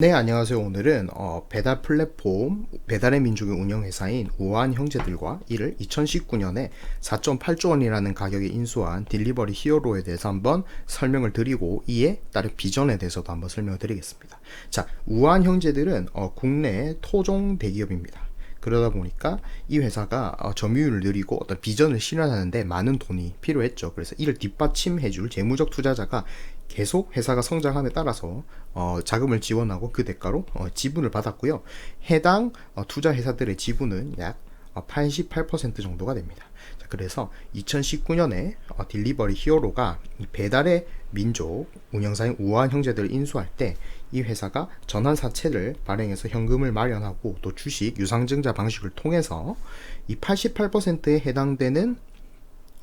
네, 안녕하세요. 오늘은 배달 플랫폼 배달의 민족의 운영회사인 우아한 형제들과 이를 2019년에 4.8조 원이라는 가격에 인수한 딜리버리 히어로에 대해서 한번 설명을 드리고 이에 따른 비전에 대해서도 한번 설명을 드리겠습니다. 자, 우아한 형제들은 국내 토종 대기업입니다. 그러다 보니까 이 회사가 점유율을 늘리고 어떤 비전을 실현하는데 많은 돈이 필요했죠. 그래서 이를 뒷받침해줄 재무적 투자자가 계속 회사가 성장함에 따라서 자금을 지원하고 그 대가로 지분을 받았고요. 해당 투자 회사들의 지분은 약 88% 정도가 됩니다. 자, 그래서 2019년에 딜리버리 히어로가 배달의 민족 운영사인 우아한 형제들을 인수할 때 이 회사가 전환사채를 발행해서 현금을 마련하고 또 주식 유상증자 방식을 통해서 이 88%에 해당되는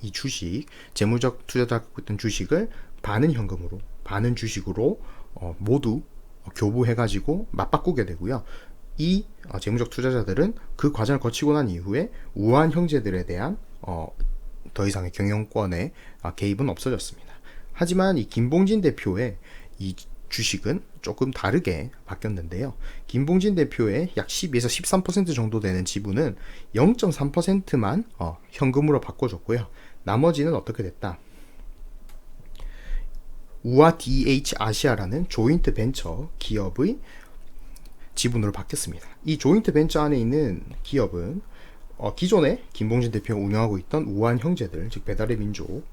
이 주식 재무적 투자자가 갖고 있던 주식을 반은 현금으로 반은 주식으로 모두 교부해가지고 맞바꾸게 되고요. 이 재무적 투자자들은 그 과정을 거치고 난 이후에 우아한 형제들에 대한 더 이상의 경영권의 개입은 없어졌습니다. 하지만 이 김봉진 대표의 이 주식은 조금 다르게 바뀌었는데요. 김봉진 대표의 약 12에서 13% 정도 되는 지분은 0.3%만 현금으로 바꿔줬고요. 나머지는 어떻게 됐다? 우아 DH 아시아라는 조인트 벤처 기업의 지분으로 바뀌었습니다. 이 조인트 벤처 안에 있는 기업은 기존에 김봉진 대표가 운영하고 있던 우아한 형제들, 즉 배달의 민족을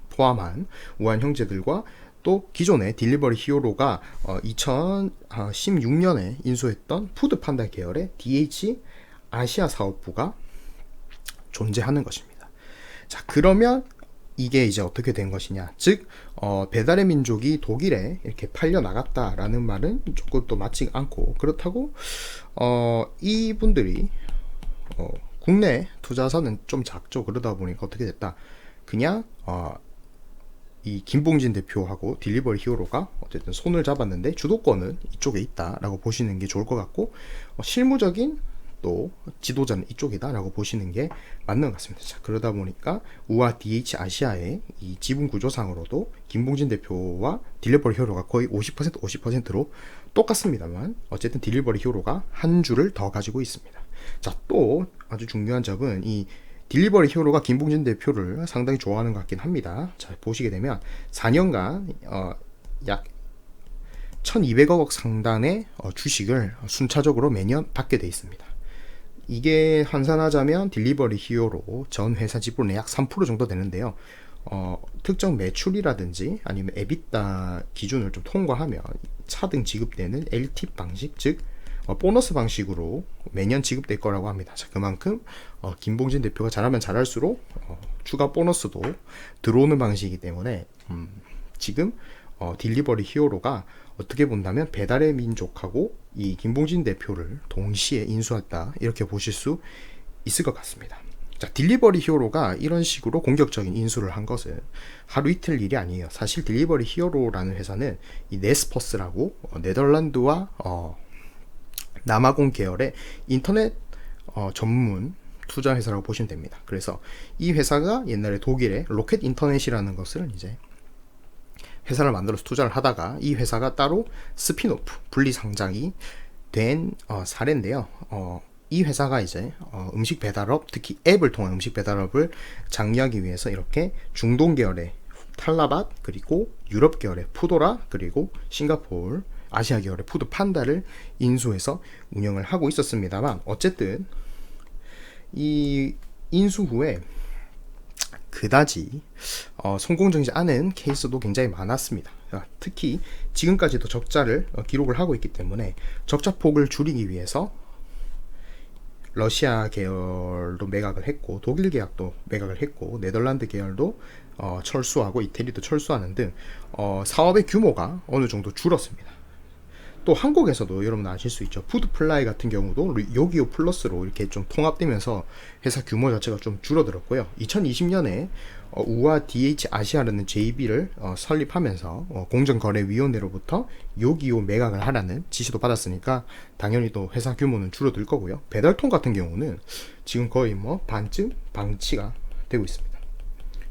포함한 우아한 형제들과 또 기존의 딜리버리 히어로가 2016년에 인수했던 푸드판다 계열의 DH 아시아 사업부가 존재하는 것입니다. 자, 그러면 이게 이제 어떻게 된 것이냐, 즉 배달의 민족이 독일에 이렇게 팔려 나갔다라는 말은 조금 또 맞지 않고, 그렇다고 이분들이 국내 투자사는 좀 작죠. 그러다 보니까 어떻게 됐다, 그냥 이 김봉진 대표하고 딜리버리 히어로가 어쨌든 손을 잡았는데 주도권은 이쪽에 있다라고 보시는 게 좋을 것 같고, 실무적인 또 지도자는 이쪽이다라고 보시는 게 맞는 것 같습니다. 자, 그러다 보니까 우아 DH 아시아의 이 지분 구조상으로도 김봉진 대표와 딜리버리 히어로가 거의 50% 50%로 똑같습니다만, 어쨌든 딜리버리 히어로가 한 줄을 더 가지고 있습니다. 자, 또 아주 중요한 점은 이 딜리버리 히어로가 김봉진 대표를 상당히 좋아하는 것 같긴 합니다. 자, 보시게 되면 4년간 약 1200억 상당의 주식을 순차적으로 매년 받게 돼 있습니다. 이게 환산하자면 딜리버리 히어로 전 회사 지분의 약 3% 정도 되는데요. 특정 매출이라든지 아니면 에비타 기준을 좀 통과하면 차등 지급되는 LTIP 방식, 즉 보너스 방식으로 매년 지급될 거라고 합니다. 자, 그만큼 김봉진 대표가 잘하면 잘할수록 추가 보너스도 들어오는 방식이기 때문에 지금 딜리버리 히어로가 어떻게 본다면 배달의 민족하고 이 김봉진 대표를 동시에 인수했다, 이렇게 보실 수 있을 것 같습니다. 자, 딜리버리 히어로가 이런 식으로 공격적인 인수를 한 것은 하루 이틀 일이 아니에요. 사실 딜리버리 히어로라는 회사는 이 네스퍼스라고 네덜란드와 남아공 계열의 인터넷 전문 투자 회사라고 보시면 됩니다. 그래서 이 회사가 옛날에 독일의 로켓 인터넷이라는 것을 이제 회사를 만들어서 투자를 하다가 이 회사가 따로 스피노프 분리 상장이 된 사례인데요. 이 회사가 이제 음식 배달업, 특히 앱을 통한 음식 배달업을 장려하기 위해서 이렇게 중동 계열의 탈라밭, 그리고 유럽 계열의 푸도라, 그리고 싱가포르 아시아 계열의 푸드 판다를 인수해서 운영을 하고 있었습니다만, 어쨌든 이 인수 후에 그다지 성공적이지 않은 케이스도 굉장히 많았습니다. 특히 지금까지도 적자를 기록을 하고 있기 때문에 적자 폭을 줄이기 위해서 러시아 계열도 매각을 했고, 독일 계약도 매각을 했고, 네덜란드 계열도 철수하고 이태리도 철수하는 등 사업의 규모가 어느 정도 줄었습니다. 또 한국에서도 여러분 아실 수 있죠. 푸드플라이 같은 경우도 요기요 플러스로 이렇게 좀 통합되면서 회사 규모 자체가 좀 줄어들었고요. 2020년에 우아 DH 아시아라는 JB를 설립하면서 공정거래위원회로부터 요기요 매각을 하라는 지시도 받았으니까 당연히 또 회사 규모는 줄어들 거고요. 배달통 같은 경우는 지금 거의 반쯤 방치가 되고 있습니다.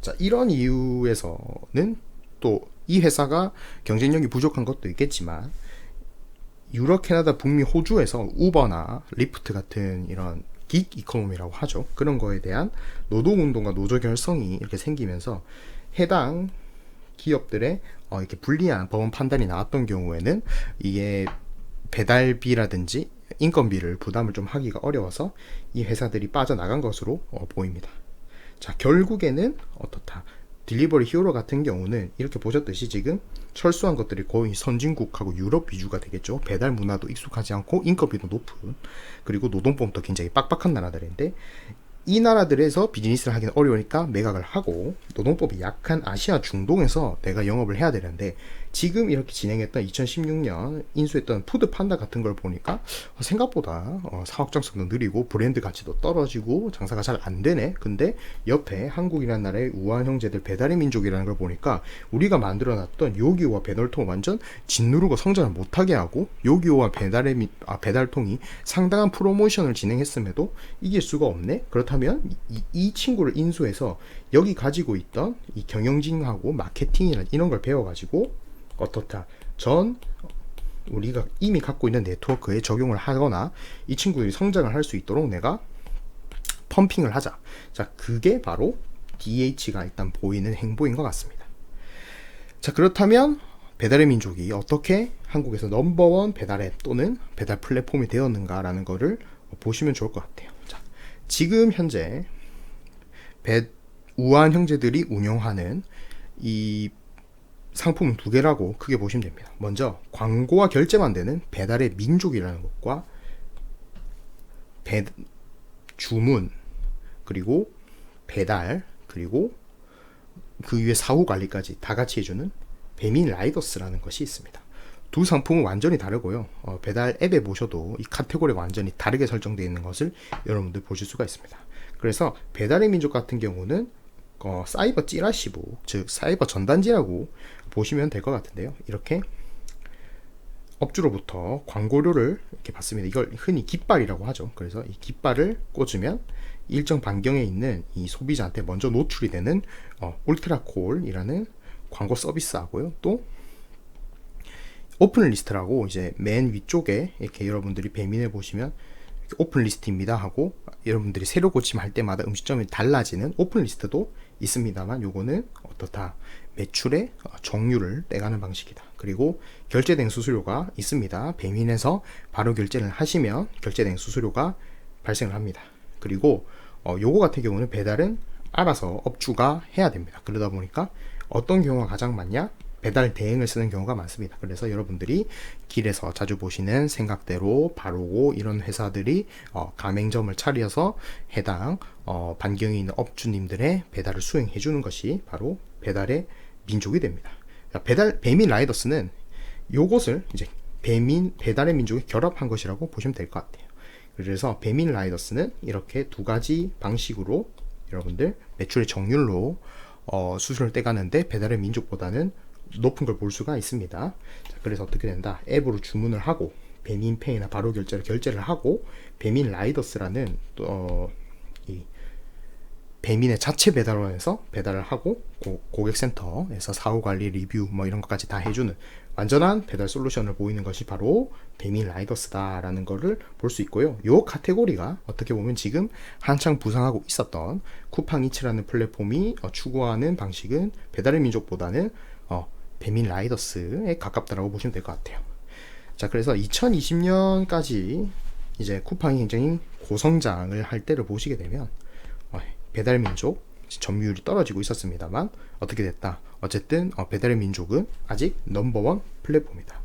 자, 이런 이유에서는 또 이 회사가 경쟁력이 부족한 것도 있겠지만 유럽, 캐나다, 북미, 호주에서 우버나 리프트 같은 이런 긱 이코노미라고 하죠. 그런 거에 대한 노동운동과 노조 결성이 이렇게 생기면서 해당 기업들의 이렇게 불리한 법원 판단이 나왔던 경우에는 이게 배달비라든지 인건비를 부담을 좀 하기가 어려워서 이 회사들이 빠져나간 것으로 보입니다. 자, 결국에는 어떻다. 딜리버리 히어로 같은 경우는 이렇게 보셨듯이 지금 철수한 것들이 거의 선진국하고 유럽 위주가 되겠죠. 배달 문화도 익숙하지 않고 인건비도 높은, 그리고 노동법도 굉장히 빡빡한 나라들인데, 이 나라들에서 비즈니스를 하기는 어려우니까 매각을 하고 노동법이 약한 아시아 중동에서 내가 영업을 해야 되는데, 지금 이렇게 진행했던 2016년 인수했던 푸드 판다 같은 걸 보니까 생각보다 사업 장성도 느리고 브랜드 가치도 떨어지고 장사가 잘 안 되네. 근데 옆에 한국이라는 나라의 우한 형제들 배달의 민족이라는 걸 보니까 우리가 만들어놨던 요기요와 배달통 완전 짓누르고 성장을 못하게 하고, 요기요와 배달통이 상당한 프로모션을 진행했음에도 이길 수가 없네. 그렇다면 이 친구를 인수해서 여기 가지고 있던 이 경영진하고 마케팅이나 이런 걸 배워가지고 어떻다. 우리가 이미 갖고 있는 네트워크에 적용을 하거나 이 친구들이 성장을 할 수 있도록 내가 펌핑을 하자. 자, 그게 바로 DH가 일단 보이는 행보인 것 같습니다. 자, 그렇다면 배달의 민족이 어떻게 한국에서 넘버원 배달앱 또는 배달 플랫폼이 되었는가라는 거를 보시면 좋을 것 같아요. 자, 지금 현재 우한 형제들이 운영하는 이 상품은 두 개라고 크게 보시면 됩니다. 먼저 광고와 결제만 되는 배달의 민족이라는 것과 주문, 그리고 배달, 그리고 그 위에 사후 관리까지 다 같이 해주는 배민 라이더스라는 것이 있습니다. 두 상품은 완전히 다르고요. 배달 앱에 보셔도 이 카테고리가 완전히 다르게 설정되어 있는 것을 여러분들 보실 수가 있습니다. 그래서 배달의 민족 같은 경우는 사이버 찌라시북, 즉 사이버 전단지라고 보시면 될 것 같은데요. 이렇게 업주로부터 광고료를 이렇게 받습니다. 이걸 흔히 깃발이라고 하죠. 그래서 이 깃발을 꽂으면 일정 반경에 있는 이 소비자한테 먼저 노출이 되는 울트라콜이라는 광고 서비스하고요. 또 오픈 리스트라고 이제 맨 위쪽에 이렇게 여러분들이 배민해 보시면 오픈 리스트입니다 하고 여러분들이 새로 고침할 때마다 음식점이 달라지는 오픈 리스트도 있습니다만, 요거는 어떻다. 매출의 정률을 떼가는 방식이다. 그리고 결제된 수수료가 있습니다. 배민에서 바로 결제를 하시면 결제된 수수료가 발생을 합니다. 그리고 요거 같은 경우는 배달은 알아서 업주가 해야 됩니다. 그러다 보니까 어떤 경우가 가장 많냐? 배달 대행을 쓰는 경우가 많습니다. 그래서 여러분들이 길에서 자주 보시는 생각대로, 바로고 이런 회사들이 가맹점을 차려서 해당 반경이 있는 업주님들의 배달을 수행해 주는 것이 바로 배달의 민족이 됩니다. 배민 라이더스는 요것을 이제 배달의 민족이 결합한 것이라고 보시면 될 것 같아요. 그래서 배민 라이더스는 이렇게 두 가지 방식으로 여러분들 매출의 정률로 수수료를 떼가는데 배달의 민족보다는 높은 걸 볼 수가 있습니다. 자, 그래서 어떻게 된다? 앱으로 주문을 하고 배민페이나 바로 결제를 하고 배민 라이더스라는 이 배민의 자체 배달원에서 배달을 하고 고객센터에서 사후관리, 리뷰 뭐 이런 것까지 다 해주는 완전한 배달 솔루션을 보이는 것이 바로 배민 라이더스다라는 거를 볼 수 있고요. 요 카테고리가 어떻게 보면 지금 한창 부상하고 있었던 쿠팡이츠라는 플랫폼이 추구하는 방식은 배달의 민족보다는 배민 라이더스에 가깝다라고 보시면 될 것 같아요. 자, 그래서 2020년까지 이제 쿠팡이 굉장히 고성장을 할 때를 보시게 되면 배달의 민족 점유율이 떨어지고 있었습니다만 어떻게 됐다? 어쨌든 배달의 민족은 아직 넘버원 플랫폼이다.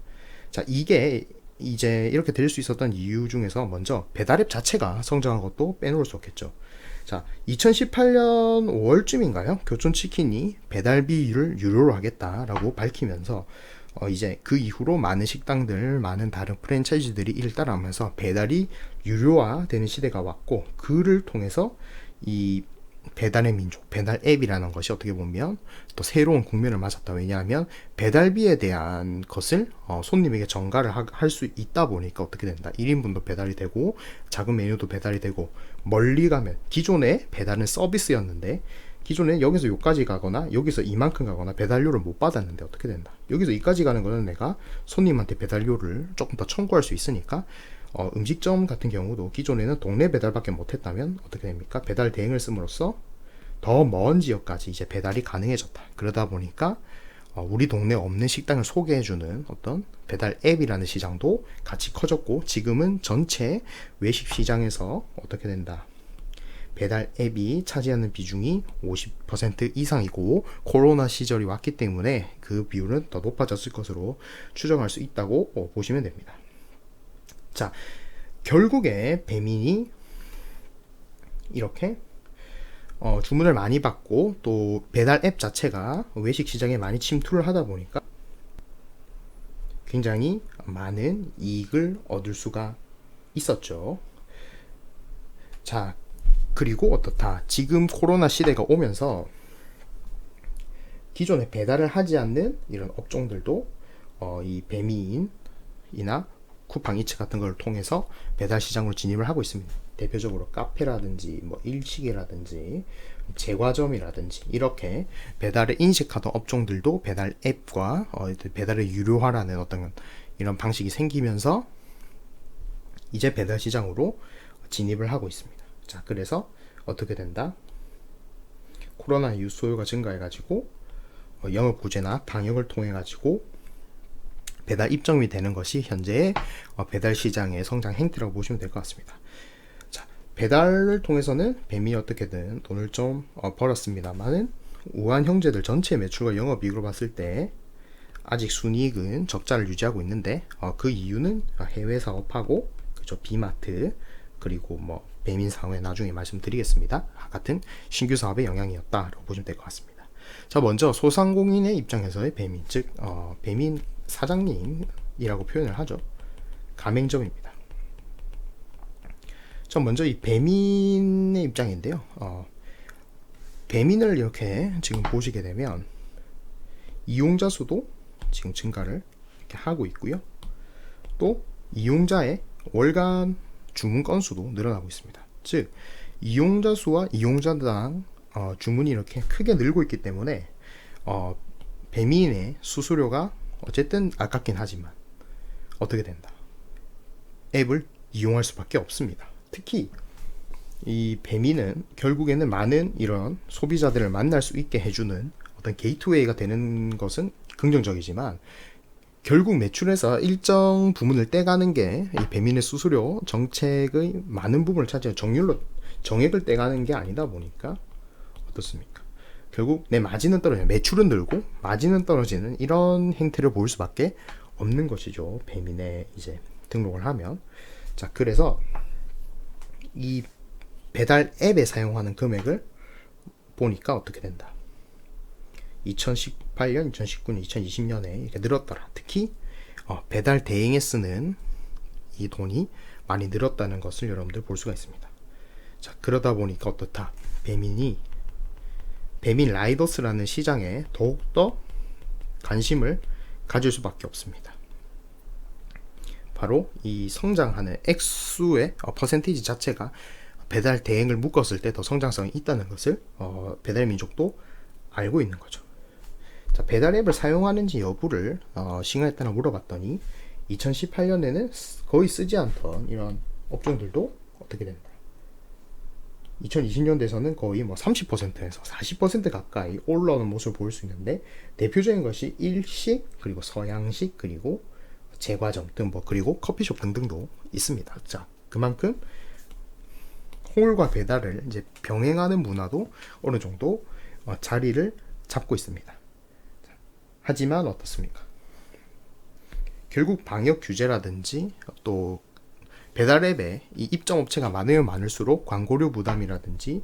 자, 이게 이제 이렇게 될 수 있었던 이유 중에서 먼저 배달앱 자체가 성장한 것도 빼놓을 수 없겠죠. 자, 2018년 5월쯤인가요? 교촌치킨이 배달비를 유료로 하겠다라고 밝히면서 이제 그 이후로 많은 식당들, 많은 다른 프랜차이즈들이 이를 따라하면서 배달이 유료화되는 시대가 왔고, 그를 통해서 이 배달의 민족, 배달 앱이라는 것이 어떻게 보면 또 새로운 국면을 맞았다. 왜냐하면 배달비에 대한 것을 손님에게 전가를 할 수 있다 보니까 어떻게 된다. 1인분도 배달이 되고 작은 메뉴도 배달이 되고, 멀리 가면 기존의 배달은 서비스였는데 기존에 여기서 여기까지 가거나 여기서 이만큼 가거나 배달료를 못 받았는데 어떻게 된다. 여기서 이까지 가는 거는 내가 손님한테 배달료를 조금 더 청구할 수 있으니까 음식점 같은 경우도 기존에는 동네 배달밖에 못했다면 어떻게 됩니까? 배달 대행을 씀으로써 더 먼 지역까지 이제 배달이 가능해졌다. 그러다 보니까 우리 동네에 없는 식당을 소개해주는 어떤 배달 앱이라는 시장도 같이 커졌고, 지금은 전체 외식 시장에서 어떻게 된다. 배달 앱이 차지하는 비중이 50% 이상이고, 코로나 시절이 왔기 때문에 그 비율은 더 높아졌을 것으로 추정할 수 있다고 보시면 됩니다. 자, 결국에 배민이 이렇게 주문을 많이 받고, 또 배달 앱 자체가 외식 시장에 많이 침투를 하다 보니까 굉장히 많은 이익을 얻을 수가 있었죠. 자, 그리고 어떻다. 지금 코로나 시대가 오면서 기존에 배달을 하지 않는 이런 업종들도 이 배민이나 쿠팡이츠 같은 걸 통해서 배달 시장으로 진입을 하고 있습니다. 대표적으로 카페라든지 뭐 일식이라든지 제과점이라든지 이렇게 배달을 인식하던 업종들도 배달 앱과 배달의 유료화라는 어떤 이런 방식이 생기면서 이제 배달 시장으로 진입을 하고 있습니다. 자, 그래서 어떻게 된다? 코로나 이후 수요가 증가해가지고 영업 구제나 방역을 통해가지고 배달 입점이 되는 것이 현재의 배달 시장의 성장 행태라고 보시면 될 것 같습니다. 자, 배달을 통해서는 배민이 어떻게든 돈을 좀 벌었습니다만은 우한 형제들 전체 매출과 영업이익으로 봤을 때 아직 순이익은 적자를 유지하고 있는데 그 이유는 해외 사업하고 그죠, 비마트 그리고 뭐 배민 사업에 나중에 말씀드리겠습니다. 같은 신규 사업의 영향이었다라고 보시면 될 것 같습니다. 자, 먼저 소상공인의 입장에서의 배민, 즉 배민 사장님이라고 표현을 하죠. 가맹점입니다. 자, 먼저 이 배민의 입장인데요. 배민을 이렇게 지금 보시게 되면 이용자 수도 지금 증가를 이렇게 하고 있고요. 또 이용자의 월간 주문 건수도 늘어나고 있습니다. 즉 이용자 수와 이용자당 주문이 이렇게 크게 늘고 있기 때문에 배민의 수수료가 어쨌든 아깝긴 하지만 어떻게 된다. 앱을 이용할 수밖에 없습니다. 특히 이 배민은 결국에는 많은 이런 소비자들을 만날 수 있게 해주는 어떤 게이트웨이가 되는 것은 긍정적이지만 결국 매출에서 일정 부분을 떼가는 게 이 배민의 수수료 정책의 많은 부분을 차지하는 정액을 떼가는 게 아니다 보니까 어떻습니까? 결국 내 마진은 떨어지는, 매출은 늘고 마진은 떨어지는 이런 행태를 보일 수밖에 없는 것이죠. 배민에 이제 등록을 하면. 자, 그래서 이 배달 앱에 사용하는 금액을 보니까 어떻게 된다. 2018년, 2019년, 2020년에 이렇게 늘었더라. 특히 배달 대행에 쓰는 이 돈이 많이 늘었다는 것을 여러분들 볼 수가 있습니다. 자, 그러다 보니까 어떻다. 배민 라이더스라는 시장에 더욱더 관심을 가질 수밖에 없습니다. 바로 이 성장하는 액수의 퍼센티지 자체가 배달 대행을 묶었을 때 더 성장성이 있다는 것을 배달민족도 알고 있는 거죠. 자, 배달 앱을 사용하는지 여부를 시간에 물어봤더니 2018년에는 거의 쓰지 않던 이런 업종들도 어떻게 된다. 2020년 돼서는 거의 뭐 30%에서 40% 가까이 올라오는 모습을 볼 수 있는데, 대표적인 것이 일식, 그리고 서양식, 그리고 제과점 등 그리고 커피숍 등등도 있습니다. 자, 그만큼 홀과 배달을 이제 병행하는 문화도 어느 정도 자리를 잡고 있습니다. 하지만 어떻습니까? 결국 방역 규제라든지 또 배달 앱에 이 입점 업체가 많으면 많을수록 광고료 부담이라든지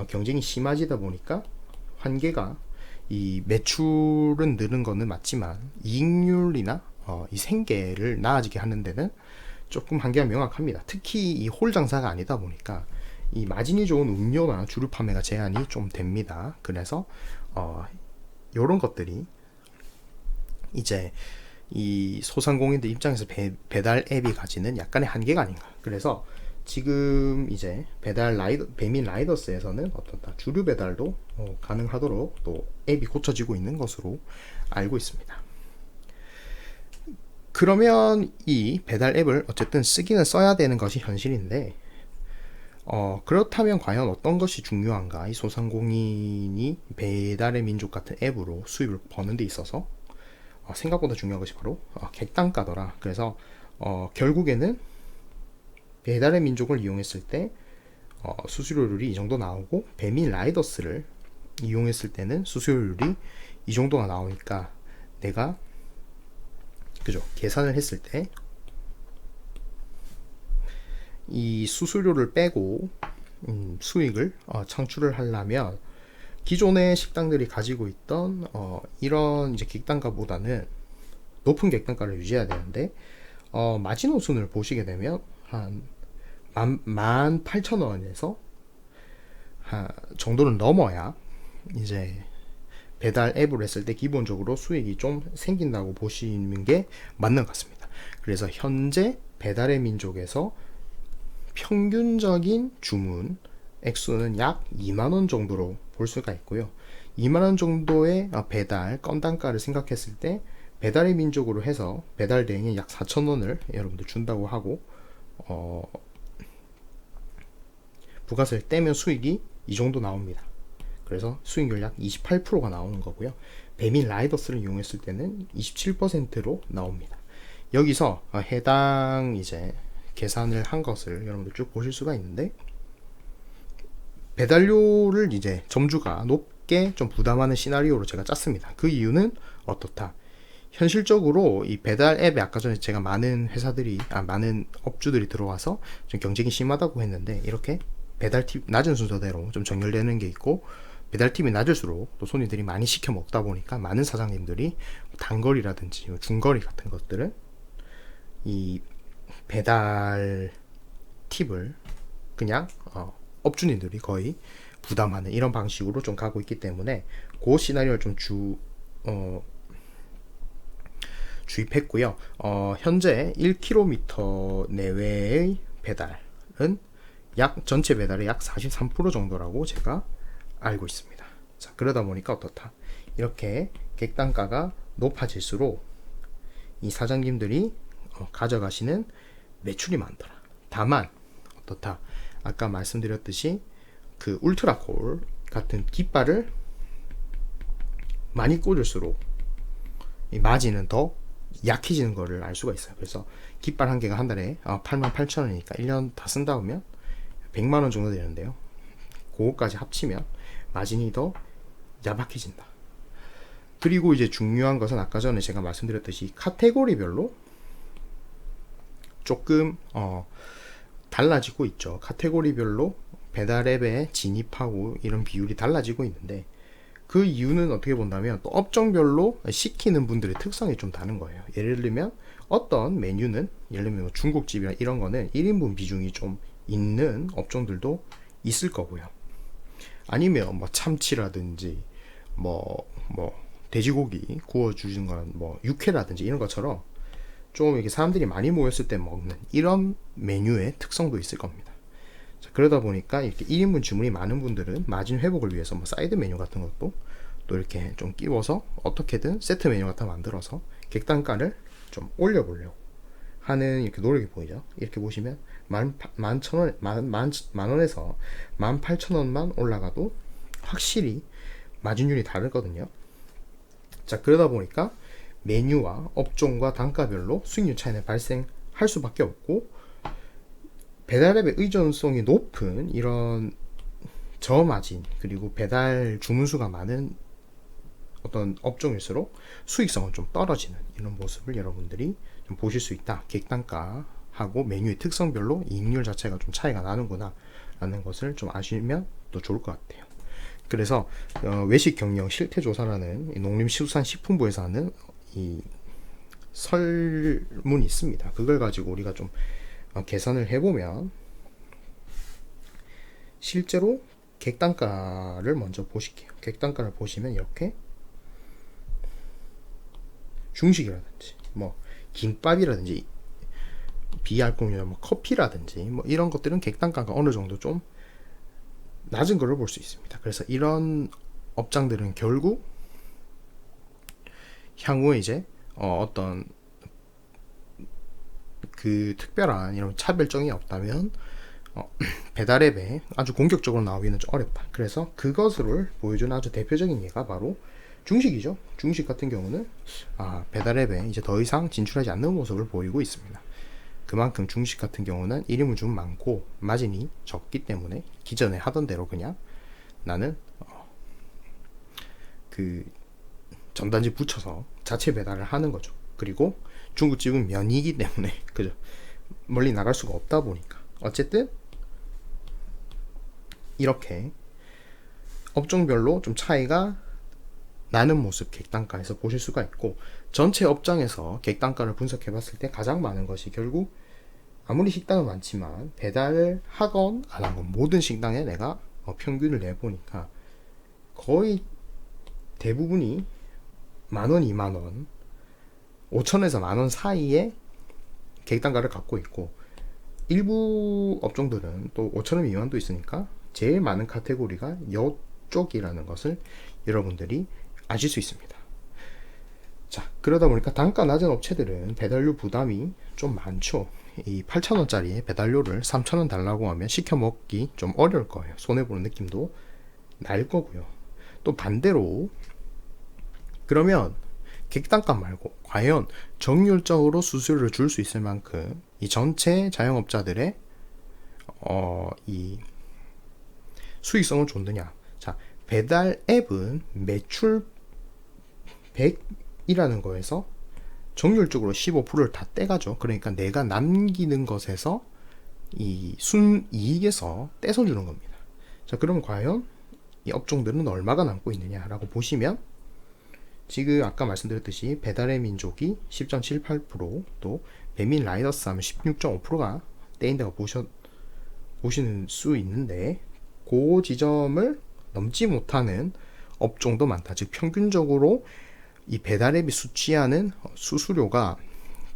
경쟁이 심해지다 보니까 한계가, 이 매출은 느는 거는 맞지만 이익률이나 이 생계를 나아지게 하는 데는 조금 한계가 명확합니다. 특히 이 홀 장사가 아니다 보니까 이 마진이 좋은 음료나 주류 판매가 제한이 좀 됩니다. 그래서 이런 것들이 이제 이 소상공인들 입장에서 배달 앱이 가지는 약간의 한계가 아닌가. 그래서 지금 이제 배민 라이더스에서는 어떻다 주류 배달도 가능하도록 또 앱이 고쳐지고 있는 것으로 알고 있습니다. 그러면 이 배달 앱을 어쨌든 쓰기는 써야 되는 것이 현실인데, 그렇다면 과연 어떤 것이 중요한가? 이 소상공인이 배달의 민족 같은 앱으로 수입을 버는 데 있어서 생각보다 중요한 것이 바로 객단가더라. 그래서 결국에는 배달의 민족을 이용했을 때 수수료율이 이 정도 나오고, 배민 라이더스를 이용했을 때는 수수료율이 이 정도가 나오니까 내가 그죠 계산을 했을 때 이 수수료를 빼고 수익을 창출을 하려면 기존의 식당들이 가지고 있던 이런 이제 객단가보다는 높은 객단가를 유지해야 되는데, 마지노선을 보시게 되면 한 18,000원에서 정도는 넘어야 이제 배달 앱을 했을 때 기본적으로 수익이 좀 생긴다고 보시는 게 맞는 것 같습니다. 그래서 현재 배달의 민족에서 평균적인 주문 액수는 약 2만원 정도로 볼 수가 있고요. 2만원 정도의 배달 건단가를 생각했을 때 배달의 민족으로 해서 배달 대행에 약 4,000원을 여러분들 준다고 하고, 부가세를 떼면 수익이 이 정도 나옵니다. 그래서 수익률 약 28%가 나오는 거고요. 배민 라이더스를 이용했을 때는 27%로 나옵니다. 여기서 해당 이제 계산을 한 것을 여러분들 쭉 보실 수가 있는데, 배달료를 이제 점주가 높게 좀 부담하는 시나리오로 제가 짰습니다. 그 이유는 어떻다? 현실적으로 이 배달 앱에 아까 전에 제가 많은 회사들이 많은 업주들이 들어와서 좀 경쟁이 심하다고 했는데, 이렇게 배달팁 낮은 순서대로 좀 정렬되는 게 있고, 배달팁이 낮을수록 또 손님들이 많이 시켜 먹다 보니까 많은 사장님들이 단거리라든지 중거리 같은 것들은 이 배달 팁을 그냥 업주님들이 거의 부담하는 이런 방식으로 좀 가고 있기 때문에 그 시나리오를 좀 주입했고요. 현재 1km 내외의 배달은 전체 배달의 약 43% 정도라고 제가 알고 있습니다. 자, 그러다 보니까 어떻다? 이렇게 객단가가 높아질수록 이 사장님들이 가져가시는 매출이 많더라. 다만 어떻다? 아까 말씀드렸듯이 그 울트라콜 같은 깃발을 많이 꽂을수록 이 마진은 더 약해지는 거를 알 수가 있어요. 그래서 깃발 한 개가 한 달에 88,000원이니까 1년 다 쓴다 보면 100만원 정도 되는데요. 그거까지 합치면 마진이 더 야박해진다. 그리고 이제 중요한 것은 아까 전에 제가 말씀드렸듯이 카테고리별로 조금 달라지고 있죠. 카테고리별로 배달앱에 진입하고 이런 비율이 달라지고 있는데, 그 이유는 어떻게 본다면 또 업종별로 시키는 분들의 특성이 좀 다른 거예요. 예를 들면 어떤 메뉴는 예를 들면 중국집이나 이런 거는 1인분 비중이 좀 있는 업종들도 있을 거고요. 아니면 뭐 참치라든지 뭐 돼지고기 구워주는 건 뭐 육회라든지 이런 것처럼 좀 이렇게 사람들이 많이 모였을 때 먹는 이런 메뉴의 특성도 있을 겁니다. 자, 그러다 보니까 이렇게 1인분 주문이 많은 분들은 마진 회복을 위해서 뭐 사이드 메뉴 같은 것도 또 이렇게 좀 끼워서 어떻게든 세트 메뉴 같은 거 만들어서 객단가를 좀 올려보려고 하는 이렇게 노력이 보이죠. 이렇게 보시면 만원에서 18,000원만 올라가도 확실히 마진율이 다르거든요. 자, 그러다 보니까 메뉴와 업종과 단가별로 수익률 차이는 발생할 수밖에 없고, 배달앱의 의존성이 높은 이런 저마진 그리고 배달 주문수가 많은 어떤 업종일수록 수익성은 좀 떨어지는 이런 모습을 여러분들이 좀 보실 수 있다. 객단가하고 메뉴의 특성별로 이익률 자체가 좀 차이가 나는구나 라는 것을 좀 아시면 또 좋을 것 같아요. 그래서 외식 경영 실태조사라는 농림수산식품부에서 하는 이 설문이 있습니다. 그걸 가지고 우리가 좀 계산을 해보면 실제로 객단가를 먼저 보실게요. 객단가를 보시면 이렇게 중식이라든지 뭐 김밥이라든지 비알코올이나 뭐 커피라든지 뭐 이런 것들은 객단가가 어느 정도 좀 낮은 거를 볼 수 있습니다. 그래서 이런 업장들은 결국 향후에 이제 어떤 그 특별한 이런 차별점이 없다면 배달앱에 아주 공격적으로 나오기는 좀 어렵다. 그래서 그것을 보여주는 아주 대표적인 예가 바로 중식이죠. 중식 같은 경우는 배달앱에 이제 더 이상 진출하지 않는 모습을 보이고 있습니다. 그만큼 중식 같은 경우는 1인분 좀 많고 마진이 적기 때문에 기존에 하던 대로 그냥 나는 그 전단지 붙여서 자체 배달을 하는 거죠. 그리고 중국집은 면이기 때문에 그죠, 멀리 나갈 수가 없다 보니까 어쨌든 이렇게 업종별로 좀 차이가 나는 모습 객단가에서 보실 수가 있고, 전체 업장에서 객단가를 분석해 봤을 때 가장 많은 것이 결국 아무리 식당은 많지만 배달을 하건 안 하건 모든 식당에 내가 평균을 내보니까 거의 대부분이 만원, 2만원, 5천에서 만원 사이에 객단가를 갖고 있고, 일부 업종들은 또 5천원 미만도 있으니까 제일 많은 카테고리가 이쪽이라는 것을 여러분들이 아실 수 있습니다. 자, 그러다 보니까 단가 낮은 업체들은 배달료 부담이 좀 많죠. 이 8,000원짜리 배달료를 3,000원 달라고 하면 시켜 먹기 좀 어려울 거예요. 손해보는 느낌도 날 거고요. 또 반대로 그러면 객단가 말고 과연 정률적으로 수수료를 줄 수 있을 만큼 이 전체 자영업자들의 이 수익성을 줬느냐. 자, 배달 앱은 매출 100이라는 거에서 정률적으로 15%를 다 떼가죠. 그러니까 내가 남기는 것에서 이 순이익에서 떼서주는 겁니다. 자, 그럼 과연 이 업종들은 얼마가 남고 있느냐라고 보시면, 지금 아까 말씀드렸듯이 배달의 민족이 10.78%, 또 배민 라이더스 하면 16.5%가 떼인다고 보시는 수 있는데, 그 지점을 넘지 못하는 업종도 많다. 즉 평균적으로 이 배달앱이 수취하는 수수료가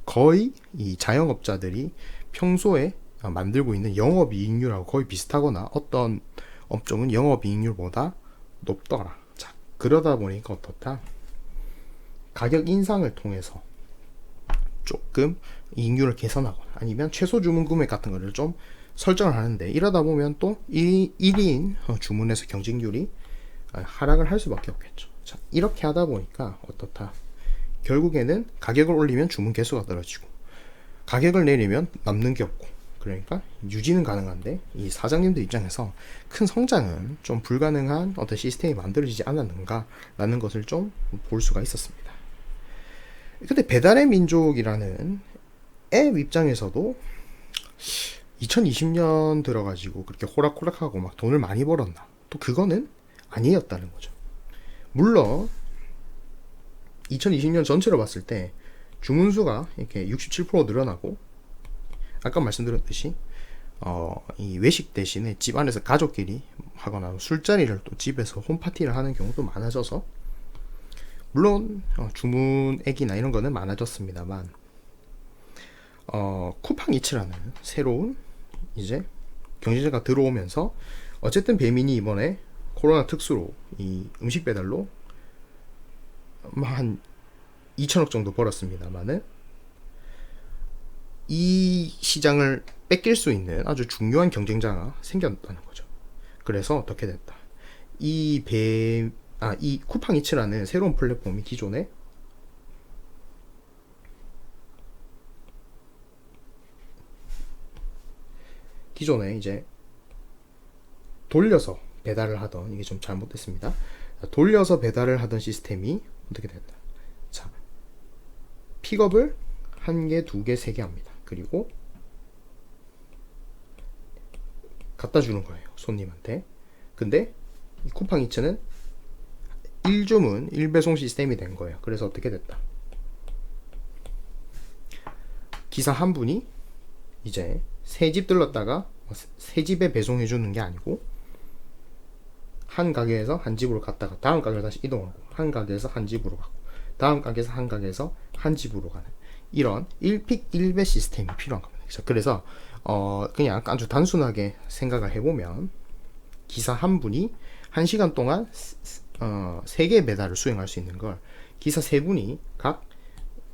거의 이 자영업자들이 평소에 만들고 있는 영업이익률하고 거의 비슷하거나 어떤 업종은 영업이익률보다 높더라. 자, 그러다 보니까 어떻다? 가격 인상을 통해서 조금 이익률을 개선하거나 아니면 최소 주문 금액 같은 거를 좀 설정을 하는데, 이러다 보면 또 1인 주문에서 경쟁률이 하락을 할 수밖에 없겠죠. 자, 이렇게 하다 보니까 어떻다? 결국에는 가격을 올리면 주문 개수가 떨어지고, 가격을 내리면 남는 게 없고, 그러니까 유지는 가능한데 이 사장님들 입장에서 큰 성장은 좀 불가능한 어떤 시스템이 만들어지지 않았는가 라는 것을 좀 볼 수가 있었습니다. 근데 배달의 민족이라는 앱 입장에서도 2020년 들어가지고 그렇게 호락호락하고 막 돈을 많이 벌었나? 또 그거는 아니었다는 거죠. 물론 2020년 전체로 봤을 때 주문수가 이렇게 67% 늘어나고, 아까 말씀드렸듯이 이 외식 대신에 집 안에서 가족끼리 하거나 술자리를 또 집에서 홈파티를 하는 경우도 많아져서, 물론 주문액이나 이런 거는 많아졌습니다만 쿠팡이츠라는 새로운 이제 경쟁자가 들어오면서 어쨌든 배민이 이번에 코로나 특수로 이 음식 배달로 한 2천억 정도 벌었습니다만은 이 시장을 뺏길 수 있는 아주 중요한 경쟁자가 생겼다는 거죠. 그래서 어떻게 됐다? 이 쿠팡이츠라는 새로운 플랫폼이 기존에 이제 돌려서 배달을 하던, 이게 좀 잘못됐습니다. 돌려서 배달을 하던 시스템이 어떻게 된다? 자, 픽업을 1개, 2개, 3개 합니다. 그리고 갖다 주는 거예요, 손님한테. 근데 이 쿠팡이츠는 1주문 1배송 시스템이 된 거예요. 그래서 어떻게 됐다? 기사 한 분이 이제 세 집 들렀다가 세 집에 배송해 주는 게 아니고, 한 가게에서 한 집으로 갔다가 다음 가게로 다시 이동하고, 한 가게에서 한 집으로 가고, 다음 가게에서 한 가게에서 한 집으로 가는 이런 1픽 1배 시스템이 필요한 겁니다. 자, 그래서 그냥 아주 단순하게 생각을 해보면 기사 한 분이 1시간 동안 3개의 배달을 수행할 수 있는 걸 기사 3분이 각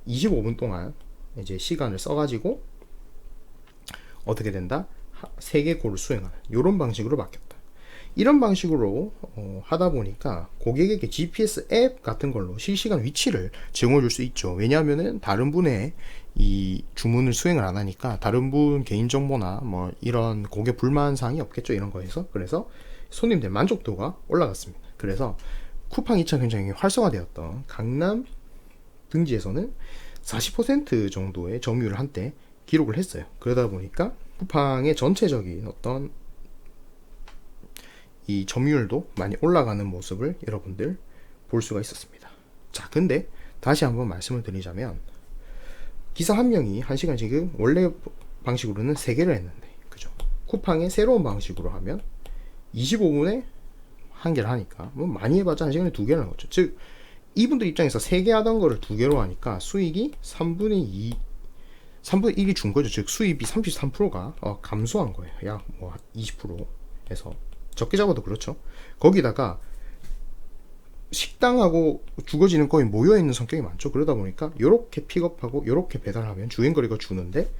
25분 동안 이제 시간을 써가지고 어떻게 된다? 3개 골을 수행하는 이런 방식으로 바뀌었다. 이런 방식으로 하다 보니까 고객에게 GPS 앱 같은 걸로 실시간 위치를 제공해 줄 수 있죠. 왜냐하면은 다른 분의 이 주문을 수행을 안 하니까 다른 분 개인정보나 뭐 이런 고객 불만 사항이 없겠죠. 이런 거에서. 그래서 손님들 만족도가 올라갔습니다. 그래서 쿠팡 2차 굉장히 활성화되었던 강남 등지에서는 40% 정도의 점유율을 한때 기록을 했어요. 그러다 보니까 쿠팡의 전체적인 어떤 이 점유율도 많이 올라가는 모습을 여러분들 볼 수가 있었습니다. 자, 근데 다시 한번 말씀을 드리자면 기사 한 명이 1시간 지금 원래 방식으로는 3개를 했는데 그죠? 쿠팡의 새로운 방식으로 하면 25분에 1개를 하니까 뭐 많이 해봤자 1시간에 2개를 하는 거죠. 즉 이분들 입장에서 3개 하던 거를 2개로 하니까 수익이 3분의 2 3분의 1이 준 거죠. 즉 수입이 33%가 감소한 거예요. 약 뭐 20%에서 적게 잡아도 그렇죠. 거기다가 식당하고 주거지는 거의 모여있는 성격이 많죠. 그러다 보니까 이렇게 픽업하고 이렇게 배달하면 주행거리가 주는데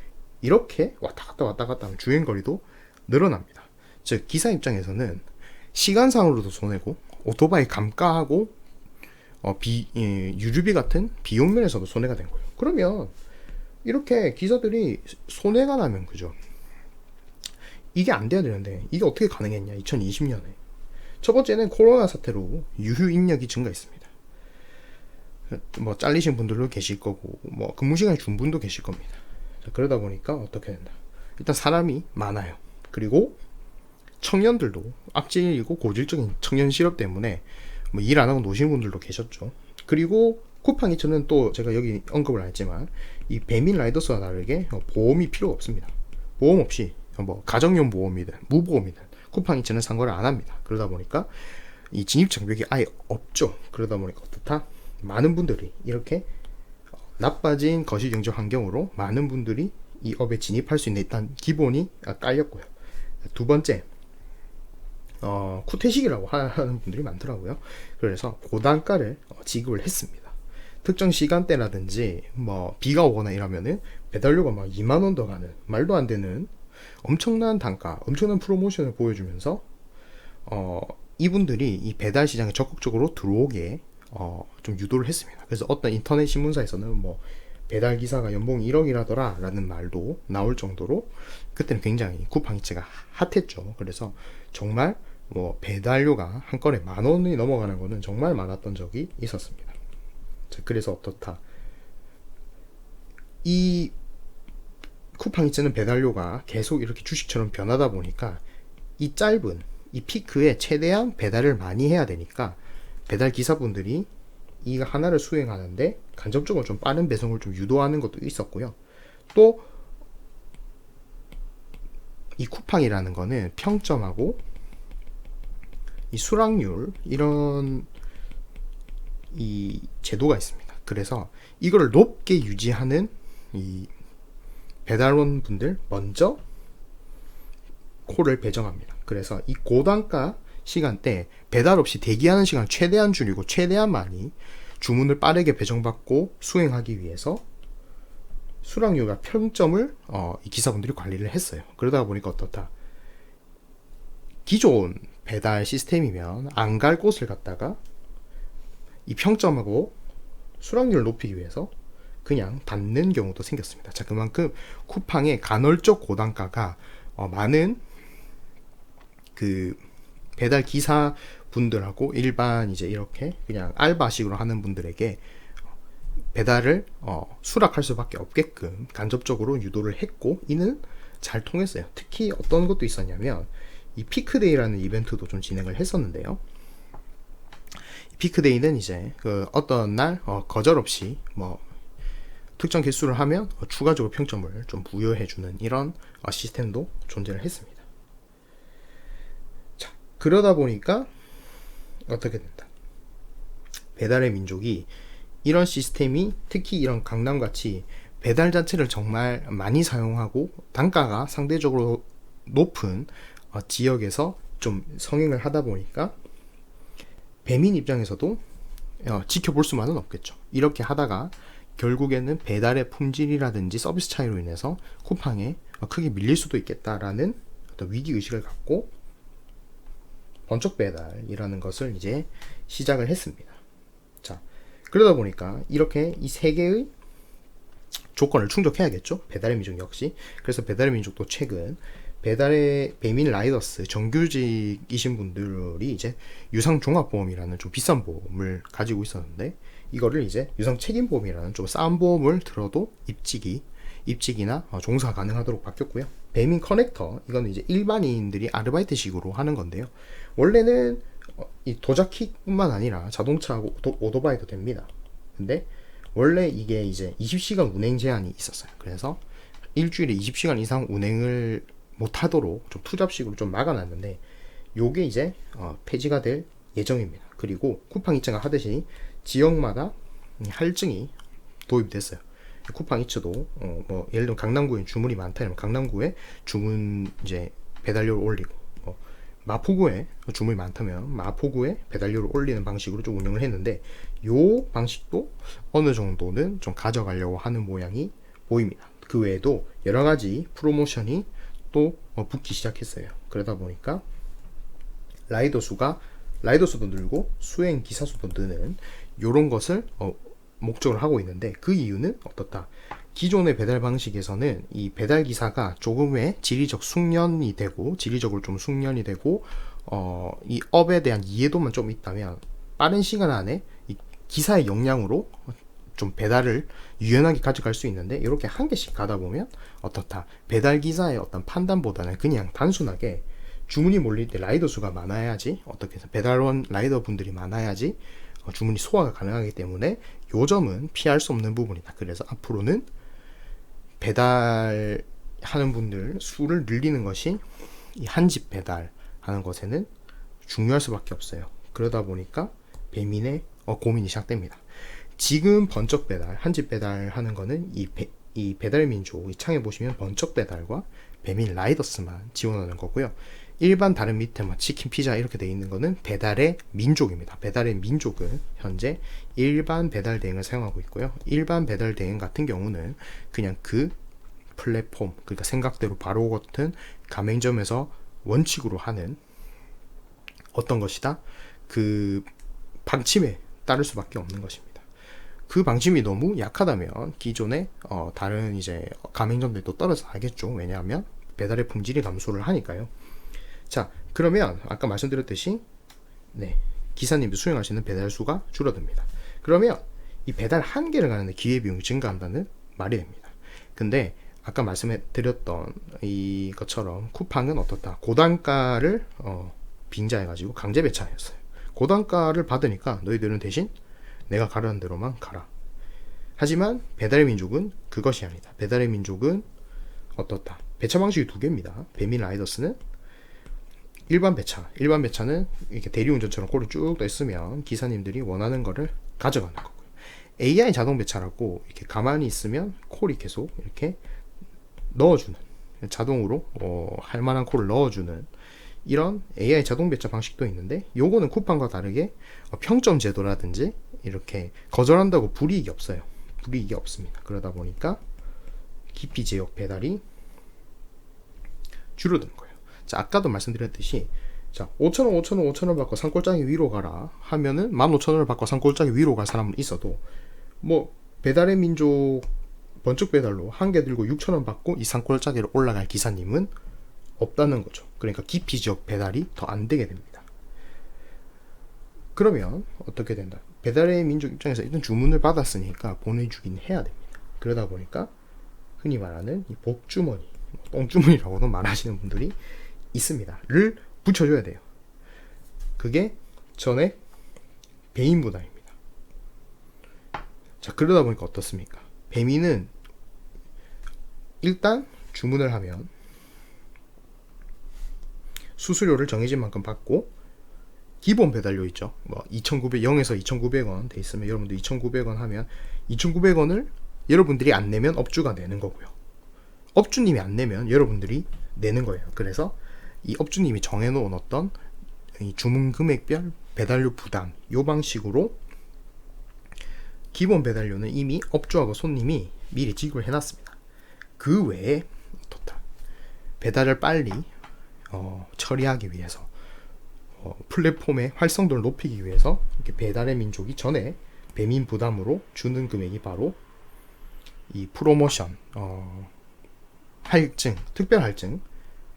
이렇게 왔다 갔다 하면 주행거리도 늘어납니다. 즉 기사 입장에서는 시간상으로도 손해고 오토바이 감가하고 유류비 같은 비용 면에서도 손해가 된 거예요. 그러면 이렇게 기사들이 손해가 나면 그죠? 이게 안 돼야 되는데 이게 어떻게 가능했냐? 2020년에 첫 번째는 코로나 사태로 유휴 인력이 증가했습니다. 뭐 잘리신 분들도 계실 거고 뭐 근무 시간이 준 분도 계실 겁니다. 자, 그러다 보니까 어떻게 된다? 일단 사람이 많아요. 그리고 청년들도 악질이고 고질적인 청년 실업 때문에 뭐 일 안 하고 노시는 분들도 계셨죠. 그리고 쿠팡 2차는 또 제가 여기 언급을 안 했지만 이 배민 라이더스와 다르게 보험이 필요가 없습니다. 보험 없이 뭐 가정용 보험이든 무보험이든 쿠팡 2차는 상관을 안 합니다. 그러다 보니까 이 진입 장벽이 아예 없죠. 그러다 보니까 어떻다? 많은 분들이 이렇게 나빠진 거시경제 환경으로 많은 분들이 이 업에 진입할 수 있는 일단 기본이 깔렸고요. 두 번째, 쿠테식이라고 하는 분들이 많더라고요. 그래서 고단가를 지급을 했습니다. 특정 시간대라든지 뭐 비가 오거나 이러면은 배달료가 막 2만 원 더 가는 말도 안 되는 엄청난 단가, 엄청난 프로모션을 보여주면서 이분들이 이 배달 시장에 적극적으로 들어오게 좀 유도를 했습니다. 그래서 어떤 인터넷 신문사에서는 뭐 배달 기사가 연봉이 1억이라더라 라는 말도 나올 정도로 그때는 굉장히 쿠팡 2차가 핫했죠. 그래서 정말 뭐 배달료가 한 건에 10,000원이 넘어가는 거는 정말 많았던 적이 있었습니다. 자, 그래서 어떻다? 이 쿠팡 2차는 배달료가 계속 이렇게 주식처럼 변하다 보니까 이 짧은 이 피크에 최대한 배달을 많이 해야 되니까 배달 기사분들이 이 하나를 수행하는데 간접적으로 좀 빠른 배송을 좀 유도하는 것도 있었고요. 또 이 쿠팡이라는 거는 평점하고 이 수락률 이런 이 제도가 있습니다. 그래서 이걸 높게 유지하는 이 배달원 분들 먼저 콜을 배정합니다. 그래서 이 고단가 시간대 배달 없이 대기하는 시간을 최대한 줄이고 최대한 많이 주문을 빠르게 배정받고 수행하기 위해서 수락률과 평점을 이 기사분들이 관리를 했어요. 그러다 보니까 어떻다? 기존 배달 시스템이면 안 갈 곳을 갔다가 이 평점하고 수락률을 높이기 위해서 그냥 닫는 경우도 생겼습니다. 자, 그만큼 쿠팡의 간헐적 고단가가 많은 그 배달 기사 분들하고 일반 이제 이렇게 그냥 알바식으로 하는 분들에게 배달을 수락할 수밖에 없게끔 간접적으로 유도를 했고 이는 잘 통했어요. 특히 어떤 것도 있었냐면 이 피크데이라는 이벤트도 좀 진행을 했었는데요. 피크데이는 이제 그 어떤 날 거절 없이 뭐 특정 개수를 하면 추가적으로 평점을 좀 부여해주는 이런 시스템도 존재를 했습니다. 자, 그러다 보니까 어떻게 된다? 배달의 민족이 이런 시스템이 특히 이런 강남같이 배달 자체를 정말 많이 사용하고 단가가 상대적으로 높은 지역에서 좀 성행을 하다 보니까 배민 입장에서도 지켜볼 수만은 없겠죠. 이렇게 하다가 결국에는 배달의 품질이라든지 서비스 차이로 인해서 쿠팡에 크게 밀릴 수도 있겠다라는 어떤 위기의식을 갖고 번쩍 배달이라는 것을 이제 시작을 했습니다. 자, 그러다 보니까 이렇게 이 세 개의 조건을 충족해야겠죠. 배달의 민족 역시. 그래서 배달의 민족도 최근 배달의 배민 라이더스 정규직이신 분들이 이제 유상 종합보험이라는 좀 비싼 보험을 가지고 있었는데, 이거를 이제 유상 책임보험이라는 좀 싼 보험을 들어도 입직이나 종사 가능하도록 바뀌었고요. 배민 커넥터, 이거는 이제 일반인들이 아르바이트식으로 하는 건데요. 원래는 이 도자키뿐만 아니라 자동차하고 오토바이도 됩니다. 근데 원래 이게 이제 20시간 운행 제한이 있었어요. 그래서 일주일에 20시간 이상 운행을 못하도록 좀 투잡식으로 좀 막아놨는데, 요게 이제 폐지가 될 예정입니다. 그리고 쿠팡 이츠가 하듯이 지역마다 할증이 도입됐어요. 쿠팡 이츠도 뭐 예를 들면 강남구에 주문이 많다면 강남구에 주문 이제 배달료를 올리고, 마포구에 주문이 많다면 마포구에 배달료를 올리는 방식으로 좀 운영을 했는데, 요 방식도 어느 정도는 좀 가져가려고 하는 모양이 보입니다. 그 외에도 여러 가지 프로모션이 또 붙기 시작했어요. 그러다 보니까 라이더 수도 늘고 수행 기사 수도 느는 요런 것을 목적을 하고 있는데, 그 이유는 어떻다? 기존의 배달 방식에서는 이 배달 기사가 조금의 지리적으로 좀 숙련이 되고 이 업에 대한 이해도만 좀 있다면 빠른 시간 안에 이 기사의 역량으로 좀 배달을 유연하게 가져갈 수 있는데, 이렇게 한 개씩 가다 보면 어떻다? 배달 기사의 어떤 판단보다는 그냥 단순하게 주문이 몰릴 때 라이더 수가 많아야지, 어떻게 해서 배달원 라이더 분들이 많아야지 주문이 소화가 가능하기 때문에 요 점은 피할 수 없는 부분이다. 그래서 앞으로는 배달하는 분들 수를 늘리는 것이 이 한집 배달하는 것에는 중요할 수밖에 없어요. 그러다 보니까 배민의 고민이 시작됩니다. 지금 번쩍 배달, 한집 배달하는 거는 이 배달의 민족, 이 창에 보시면 번쩍 배달과 배민 라이더스만 지원하는 거고요. 일반 다른 밑에 뭐 치킨, 피자 이렇게 돼 있는 거는 배달의 민족입니다. 배달의 민족은 현재 일반 배달 대행을 사용하고 있고요. 일반 배달 대행 같은 경우는 그냥 그 플랫폼, 그러니까 생각대로 바로 같은 가맹점에서 원칙으로 하는 어떤 것이다? 그 방침에 따를 수밖에 없는 것입니다. 그 방침이 너무 약하다면 기존의 다른 이제 가맹점들도 떨어져 나겠죠. 왜냐하면 배달의 품질이 감소를 하니까요. 자, 그러면 아까 말씀드렸듯이 기사님이 수행하시는 배달 수가 줄어듭니다. 그러면 이 배달 한 개를 가는데 기회비용이 증가한다는 말이 됩니다. 근데 아까 말씀드렸던 이것처럼 쿠팡은 어떻다? 고단가를 빙자해가지고 강제 배차였어요. 고단가를 받으니까 너희들은 대신 내가 가라는 대로만 가라. 하지만 배달의 민족은 그것이 아니다. 배달의 민족은 어떻다? 배차 방식이 두 개입니다. 배민 라이더스는 일반 배차는 이렇게 대리운전처럼 콜이 쭉 떠 있으면 기사님들이 원하는 거를 가져가는 거고요. AI 자동 배차라고 이렇게 가만히 있으면 콜이 계속 이렇게 넣어주는, 자동으로 할 만한 콜을 넣어주는 이런 AI 자동 배차 방식도 있는데, 요거는 쿠팡과 다르게 평점 제도라든지 이렇게 거절한다고 불이익이 없어요. 불이익이 없습니다. 그러다 보니까 기피 지역 배달이 줄어드는 거예요. 자, 아까도 말씀드렸듯이, 자, 5,000원 받고 산골짜기 위로 가라 하면은 15,000원을 받고 산골짜기 위로 갈 사람은 있어도, 뭐 배달의 민족 번쩍 배달로 한 개 들고 6,000원 받고 이 산골짜기로 올라갈 기사님은 없다는 거죠. 그러니까 기피 지역 배달이 더 안 되게 됩니다. 그러면 어떻게 된다? 배달의 민족 입장에서 일단 주문을 받았으니까 보내주긴 해야 됩니다. 그러다 보니까 흔히 말하는 이 복주머니, 똥주머니라고도 말하시는 분들이 있습니다.를 붙여줘야 돼요. 그게 전액 배임 부담입니다. 자, 그러다 보니까 어떻습니까? 배민은 일단 주문을 하면 수수료를 정해진 만큼 받고, 기본 배달료 있죠. 뭐 2,900, 0에서 2,900원 돼 있으면 여러분들 2,900원 하면 2,900원을 여러분들이 안 내면 업주가 내는 거고요. 업주님이 안 내면 여러분들이 내는 거예요. 그래서 이 업주님이 정해놓은 어떤 이 주문 금액별 배달료 부담 요 방식으로 기본 배달료는 이미 업주하고 손님이 미리 지급을 해놨습니다. 그 외에 배달을 빨리 처리하기 위해서 플랫폼의 활성도를 높이기 위해서 이렇게 배달의 민족이 전에 배민 부담으로 주는 금액이 바로 이 프로모션 할증, 특별 할증,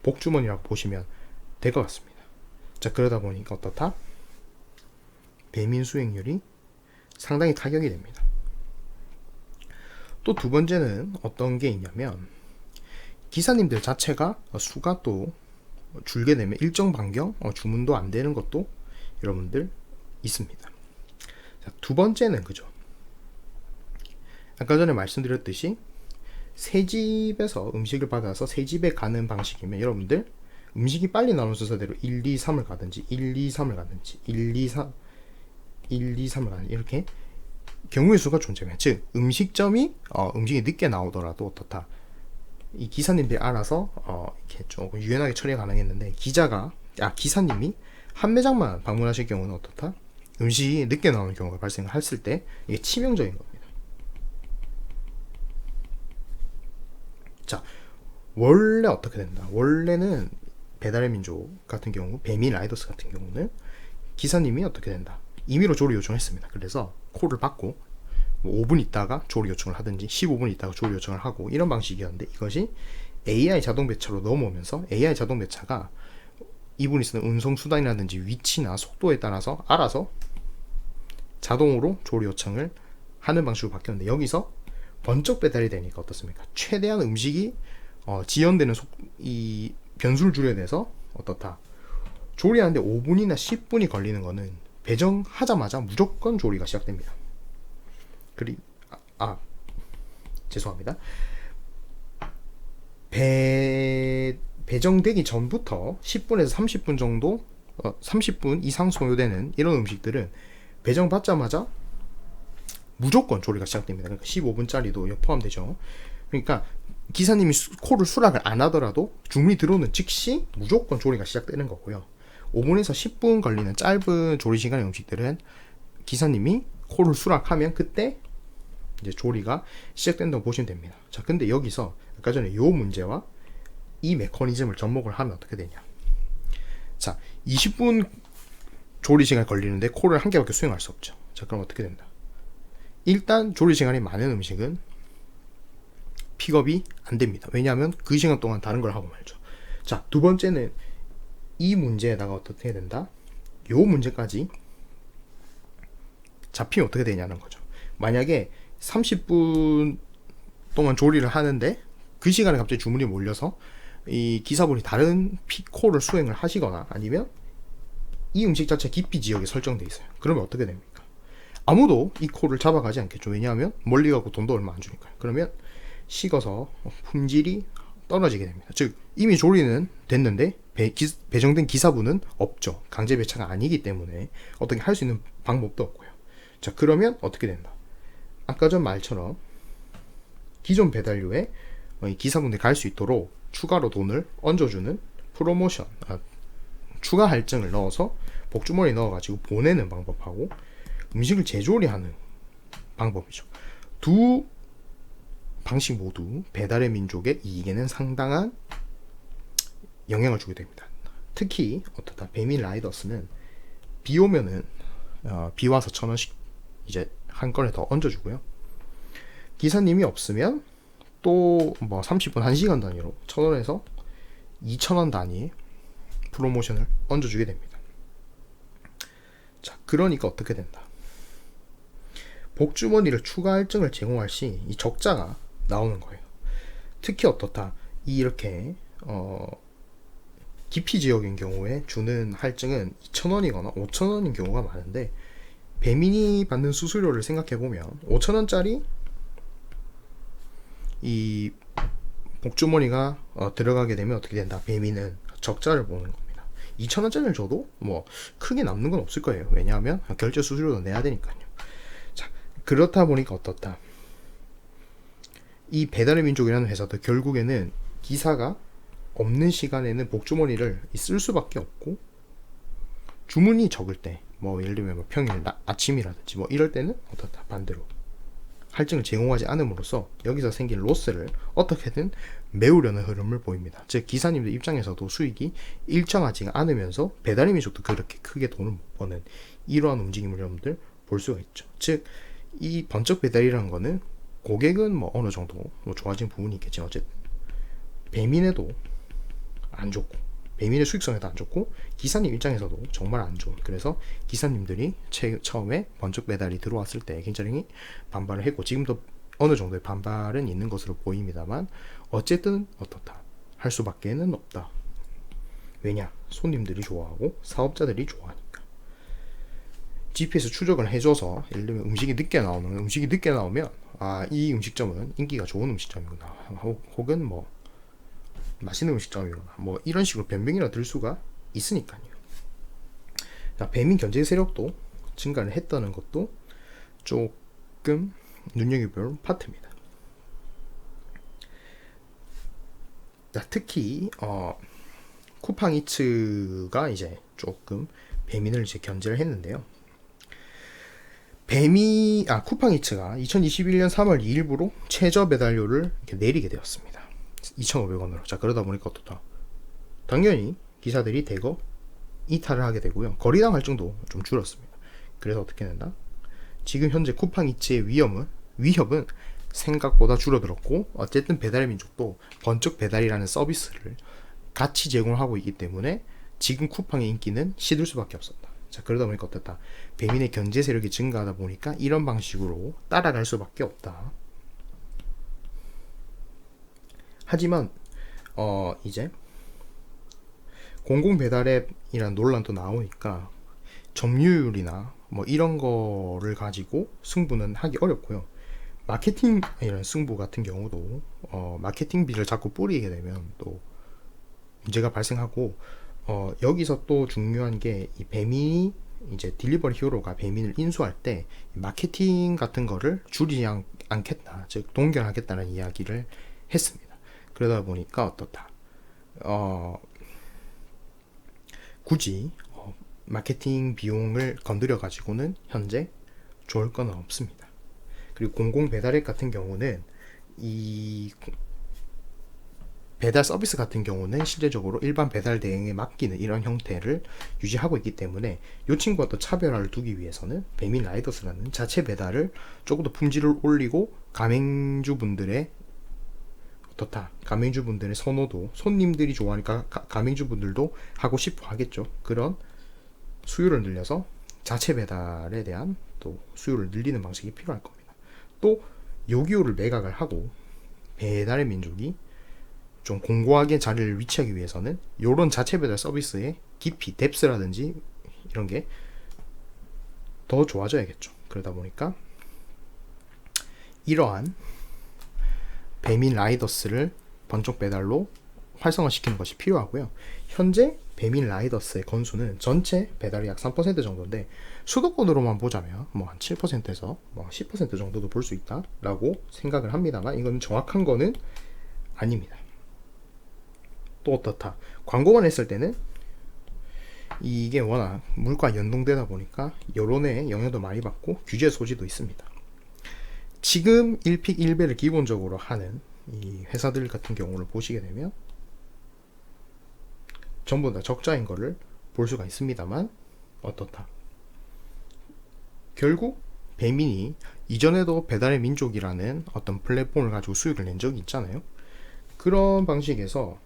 복주머니라고 보시면 될 것 같습니다. 자, 그러다 보니까 어떻다? 배민 수익률이 상당히 타격이 됩니다. 또 두 번째는 어떤 게 있냐면 기사님들 자체가 수가 또 줄게 되면 일정 반경 주문도 안 되는 것도 여러분들 있습니다. 자, 두 번째는 그죠? 아까 전에 말씀드렸듯이 새 집에서 음식을 받아서 새 집에 가는 방식이면 여러분들 음식이 빨리 나오는 순서대로 1, 2, 3을 가든지 1, 2, 3을 가든지 1, 2, 3 1, 2, 3을 가든지 이렇게 경우의 수가 존재해요. 즉 음식점이 음식이 늦게 나오더라도 어떻다 이 기사님들이 알아서 이렇게 조금 유연하게 처리가 가능했는데 기사님이 한 매장만 방문하실 경우는 어떻다 음식이 늦게 나오는 경우가 발생했을 때 이게 치명적인 겁니다. 자, 원래 어떻게 된다? 원래는 배달의 민족 같은 경우, 배민 라이더스 같은 경우는 기사님이 어떻게 된다? 임의로 조리 요청했습니다. 그래서 콜을 받고 5분 있다가 조리 요청을 하든지 15분 있다가 조리 요청을 하고 이런 방식이었는데 이것이 AI 자동 배차로 넘어오면서 AI 자동 배차가 이분이 쓰는 운송 수단이라든지 위치나 속도에 따라서 알아서 자동으로 조리 요청을 하는 방식으로 바뀌었는데 여기서 번쩍 배달이 되니까 어떻습니까? 최대한 음식이 지연되는 이 변수를 줄여야 돼서 어떻다? 조리하는데 5분이나 10분이 걸리는 거는 배정하자마자 무조건 조리가 시작됩니다. 죄송합니다. 배정되기 전부터 10분에서 30분 정도 30분 이상 소요되는 이런 음식들은 배정받자마자 무조건 조리가 시작됩니다. 그러니까 15분짜리도 포함되죠. 그러니까 기사님이 콜을 수락을 안 하더라도 주문이 들어오는 즉시 무조건 조리가 시작되는 거고요. 5분에서 10분 걸리는 짧은 조리 시간의 음식들은 기사님이 콜을 수락하면 그때 이제 조리가 시작된다고 보시면 됩니다. 자, 근데 여기서 아까 전에 요 문제와 이 메커니즘을 접목을 하면 어떻게 되냐. 자, 20분 조리 시간 걸리는데 콜을 한 개밖에 수행할 수 없죠. 자, 그럼 어떻게 된다. 일단 조리 시간이 많은 음식은 픽업이 안 됩니다. 왜냐하면 그 시간 동안 다른 걸 하고 말죠. 자, 두 번째는 이 문제에다가 어떻게 해야 된다? 요 문제까지 잡히면 어떻게 되냐는 거죠. 만약에 30분 동안 조리를 하는데 그 시간에 갑자기 주문이 몰려서 이 기사분이 다른 콜을 수행을 하시거나 아니면 이 음식 자체 기피 지역에 설정되어 있어요. 그러면 어떻게 됩니까? 아무도 이 콜을 잡아가지 않겠죠. 왜냐하면 멀리 가고 돈도 얼마 안 주니까요. 그러면 식어서 품질이 떨어지게 됩니다. 즉 이미 조리는 됐는데 배정된 기사분은 없죠. 강제 배차가 아니기 때문에 어떻게 할 수 있는 방법도 없고요. 자, 그러면 어떻게 된다. 아까 전 말처럼 기존 배달료에 기사분들이 갈 수 있도록 추가로 돈을 얹어주는 프로모션, 추가 할증을 넣어서 복주머니 넣어가지고 보내는 방법하고 음식을 재조리하는 방법이죠. 두 방식 모두 배달의 민족의 이익에는 상당한 영향을 주게 됩니다. 특히 어떻다 배민 라이더스는 비 오면은 비 와서 1,000원씩 이제 한 건에 더 얹어주고요. 기사님이 없으면 또 뭐 30분 1시간 단위로 1,000원에서 2,000원 단위의 프로모션을 얹어주게 됩니다. 자, 그러니까 어떻게 된다. 복주머니를 추가 할증을 제공할 시 이 적자가 나오는 거예요. 특히 어떻다. 이렇게 기피 지역인 경우에 주는 할증은 2,000원이거나 5,000원인 경우가 많은데 배민이 받는 수수료를 생각해보면 5,000원짜리 이 복주머니가 들어가게 되면 어떻게 된다. 배민은 적자를 보는 겁니다. 2,000원짜리를 줘도 뭐 크게 남는 건 없을 거예요. 왜냐하면 결제 수수료도 내야 되니까요. 자, 그렇다 보니까 어떻다. 이 배달의 민족이라는 회사도 결국에는 기사가 없는 시간에는 복주머니를 쓸 수밖에 없고, 주문이 적을 때, 뭐 예를 들면 뭐 평일 아침이라든지 뭐 이럴 때는 어떻다 반대로 할증을 제공하지 않음으로써 여기서 생긴 로스를 어떻게든 메우려는 흐름을 보입니다. 즉 기사님들 입장에서도 수익이 일정하지 않으면서 배달의 민족도 그렇게 크게 돈을 못 버는 이러한 움직임을 여러분들 볼 수가 있죠. 즉 이 번쩍 배달이라는 거는 고객은 뭐 어느 정도 뭐 좋아진 부분이 있겠지만 어쨌든 배민에도 안 좋고, 배민의 수익성에도 안 좋고, 기사님 입장에서도 정말 안 좋은, 그래서 기사님들이 처음에 번쩍 배달이 들어왔을 때 굉장히 반발을 했고, 지금도 어느 정도의 반발은 있는 것으로 보입니다만 어쨌든 어떻다 할 수밖에는 없다. 왜냐? 손님들이 좋아하고 사업자들이 좋아하니까. GPS 추적을 해줘서 예를 들면 음식이 늦게 나오면 이 음식점은 인기가 좋은 음식점이구나, 혹은 뭐 맛있는 음식점이구나, 뭐 이런 식으로 변명이나 들 수가 있으니까요. 자, 배민 견제 세력도 증가를 했다는 것도 조금 눈여겨볼 파트입니다. 자, 특히 쿠팡이츠가 이제 조금 배민을 이제 견제를 했는데요. 쿠팡이츠가 2021년 3월 2일부로 최저 배달료를 이렇게 내리게 되었습니다. 2,500원으로. 자, 그러다 보니까 어떻다? 당연히 기사들이 대거 이탈을 하게 되고요. 거리당 할증도 좀 줄었습니다. 그래서 어떻게 된다? 지금 현재 쿠팡이츠의 위협은 생각보다 줄어들었고, 어쨌든 배달의 민족도 번쩍 배달이라는 서비스를 같이 제공하고 있기 때문에 지금 쿠팡의 인기는 시들 수밖에 없었다. 자, 그러다 보니까 어떻다? 배민의 견제 세력이 증가하다 보니까 이런 방식으로 따라갈 수밖에 없다. 하지만 이제 공공 배달앱이라는 논란도 나오니까 점유율이나 뭐 이런 거를 가지고 승부는 하기 어렵고요. 마케팅이라는 승부 같은 경우도 마케팅비를 자꾸 뿌리게 되면 또 문제가 발생하고, 여기서 또 중요한 게 이 배민이 이제 딜리버리 히어로가 배민을 인수할 때 마케팅 같은 거를 줄이지 않겠다, 즉 동결하겠다는 이야기를 했습니다. 그러다 보니까 어떻다? 굳이 마케팅 비용을 건드려 가지고는 현재 좋을 건 없습니다. 그리고 공공 배달앱 같은 경우는 이 배달 서비스 같은 경우는 실제적으로 일반 배달 대행에 맡기는 이런 형태를 유지하고 있기 때문에 이 친구와 또 차별화를 두기 위해서는 배민 라이더스라는 자체 배달을 조금 더 품질을 올리고 가맹주분들의 선호도, 손님들이 좋아하니까 가맹주분들도 하고 싶어 하겠죠. 그런 수요를 늘려서 자체 배달에 대한 또 수요를 늘리는 방식이 필요할 겁니다. 또 요기요를 매각을 하고 배달의 민족이 좀 공고하게 자리를 위치하기 위해서는 이런 자체 배달 서비스의 깊이, 뎁스라든지 이런 게 더 좋아져야겠죠. 그러다 보니까 이러한 배민 라이더스를 번쩍 배달로 활성화시키는 것이 필요하고요. 현재 배민 라이더스의 건수는 전체 배달이 약 3% 정도인데, 수도권으로만 보자면 뭐 한 7%에서 뭐 10% 정도도 볼 수 있다라고 생각을 합니다만, 이건 정확한 거는 아닙니다. 또 어떻다? 광고만 했을 때는 이게 워낙 물가 연동되다 보니까 여론의 영향도 많이 받고 규제 소지도 있습니다. 지금 1픽 1배를 기본적으로 하는 이 회사들 같은 경우를 보시게 되면 전부 다 적자인 거를 볼 수가 있습니다만, 어떻다? 결국 배민이 이전에도 배달의 민족이라는 어떤 플랫폼을 가지고 수익을 낸 적이 있잖아요. 그런 방식에서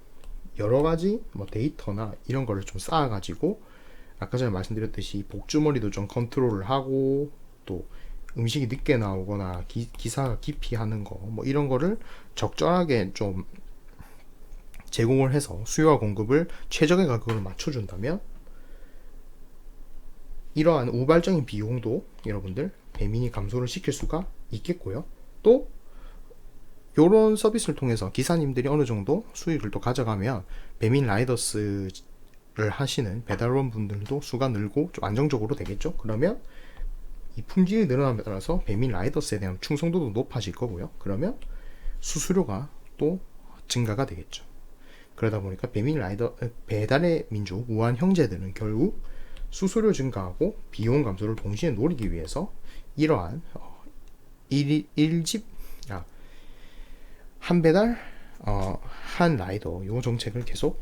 여러 가지 뭐 데이터나 이런 거를 좀 쌓아가지고 아까 전에 말씀드렸듯이 복주머니도 좀 컨트롤을 하고, 또 음식이 늦게 나오거나 기사가 기피하는 거 뭐 이런 거를 적절하게 좀 제공을 해서 수요와 공급을 최적의 가격으로 맞춰준다면 이러한 우발적인 비용도 여러분들 배민이 감소를 시킬 수가 있겠고요. 또 요런 서비스를 통해서 기사님들이 어느 정도 수익을 또 가져가면 배민 라이더스를 하시는 배달원 분들도 수가 늘고 좀 안정적으로 되겠죠. 그러면 이 품질이 늘어남에 따라서 배민 라이더스에 대한 충성도도 높아질 거고요. 그러면 수수료가 또 증가가 되겠죠. 그러다 보니까 배달의 민족 우한 형제들은 결국 수수료 증가하고 비용 감소를 동시에 노리기 위해서 이러한 일집 한 배달 한 라이더 요 정책을 계속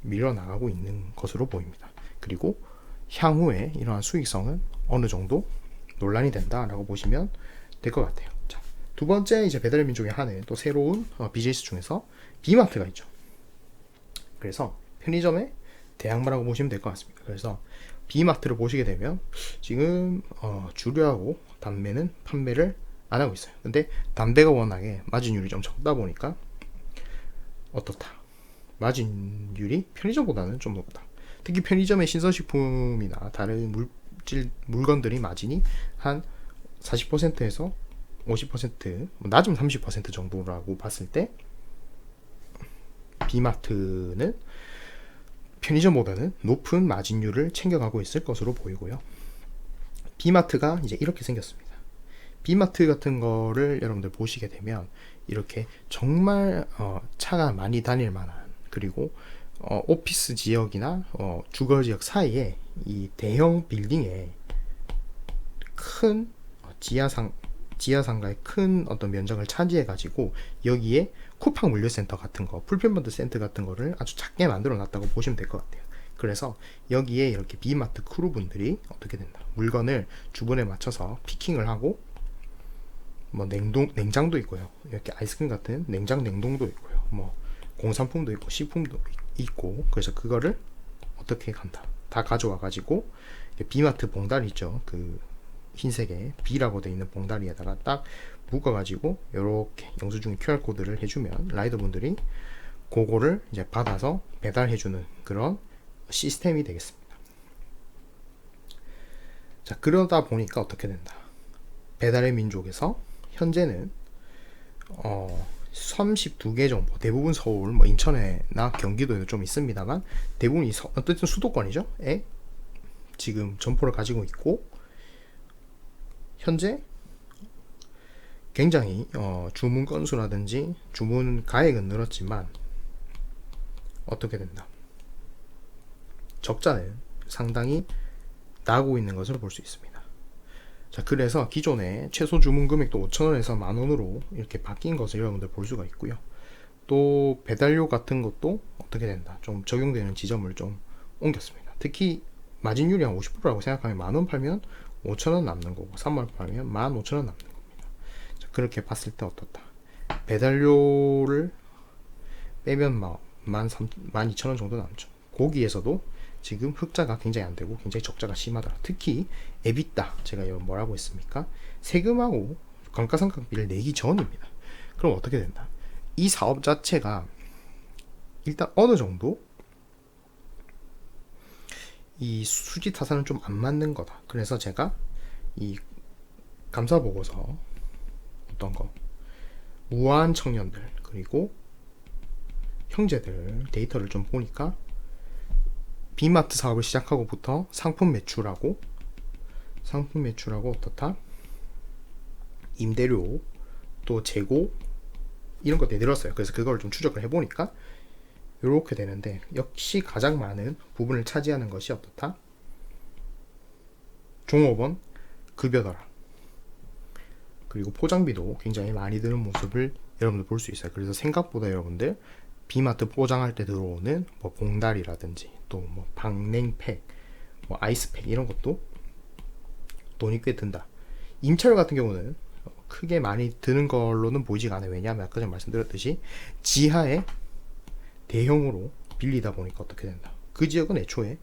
밀어나가고 있는 것으로 보입니다. 그리고 향후에 이러한 수익성은 어느 정도 논란이 된다라고 보시면 될 것 같아요. 자, 두 번째 이제 배달의 민족에 하는 또 새로운 비즈니스 중에서 비마트가 있죠. 그래서 편의점의 대항마라고 보시면 될 것 같습니다. 그래서 비마트를 보시게 되면 지금 주류하고 담배는 판매를 안 하고 있어요. 근데 담배가 워낙에 마진율이 좀 적다 보니까 어떻다. 마진율이 편의점보다는 좀 높다. 특히 편의점의 신선식품이나 다른 물건들이 마진이 한 40%에서 50%, 낮으면 30% 정도라고 봤을 때 비마트는 편의점보다는 높은 마진율을 챙겨가고 있을 것으로 보이고요. 비마트가 이제 이렇게 생겼습니다. 비마트 같은 거를 여러분들 보시게 되면 이렇게 정말 차가 많이 다닐 만한, 그리고 오피스 지역이나 주거 지역 사이에 이 대형 빌딩에 큰 지하상가의 큰 어떤 면적을 차지해 가지고 여기에 쿠팡 물류센터 같은 거, 풀필먼트 센터 같은 거를 아주 작게 만들어 놨다고 보시면 될 것 같아요. 그래서 여기에 이렇게 비마트 크루분들이 어떻게 된다, 물건을 주문에 맞춰서 피킹을 하고, 뭐 냉장도 있고요, 이렇게 아이스크림 같은 냉동도 있고요, 뭐 공산품도 있고 식품도 있고, 그래서 그거를 어떻게 간다, 다 가져와 가지고 비마트 봉다리 있죠, 그 흰색에 B라고 되어 있는 봉다리에다가 딱 묶어가지고 이렇게 영수증 QR코드를 해주면 라이더분들이 그거를 이제 받아서 배달해주는 그런 시스템이 되겠습니다. 자, 그러다 보니까 어떻게 된다, 배달의 민족에서 현재는 32개 정도, 대부분 서울, 뭐 인천에나 경기도에도 좀 있습니다만 대부분이 어쨌든 수도권이죠. 에 지금 점포를 가지고 있고, 현재 굉장히 주문 건수라든지 주문 가액은 늘었지만 어떻게 된다, 적자는 상당히 나고 있는 것으로 볼 수 있습니다. 자, 그래서 기존에 최소 주문 금액도 5,000원에서 만원으로 이렇게 바뀐 것을 여러분들 볼 수가 있고요. 또 배달료 같은 것도 어떻게 된다, 좀 적용되는 지점을 좀 옮겼습니다. 특히 마진율이 한 50%라고 생각하면 만원 팔면 5,000원 남는 거고 3만원 팔면 15,000원 남는 겁니다. 자, 그렇게 봤을 때 어떻다, 배달료를 빼면 12,000원 정도 남죠. 거기에서도 지금 흑자가 굉장히 안 되고 굉장히 적자가 심하더라. 특히 에비타, 제가 뭐라고 했습니까? 세금하고 감가상각비를 내기 전입니다. 그럼 어떻게 된다, 이 사업 자체가 일단 어느 정도 이 수지 타산은 좀 안 맞는 거다. 그래서 제가 이 감사 보고서 어떤 거, 우한 청년들 그리고 형제들 데이터를 좀 보니까 비마트 사업을 시작하고부터 상품 매출하고 어떻다, 임대료 또 재고 이런 것들이 늘었어요. 그래서 그걸 좀 추적을 해보니까 이렇게 되는데, 역시 가장 많은 부분을 차지하는 것이 어떻다, 종업원 급여더라. 그리고 포장비도 굉장히 많이 드는 모습을 여러분들 볼 수 있어요. 그래서 생각보다 여러분들 비마트 포장할 때 들어오는 뭐 봉다리라든지 또 뭐 방냉팩, 뭐 아이스팩 이런 것도 돈이 꽤 든다. 임차료 같은 경우는 크게 많이 드는 걸로는 보이지가 않아요. 왜냐하면 아까 전에 말씀드렸듯이 지하에 대형으로 빌리다 보니까 어떻게 된다, 그 지역은 애초에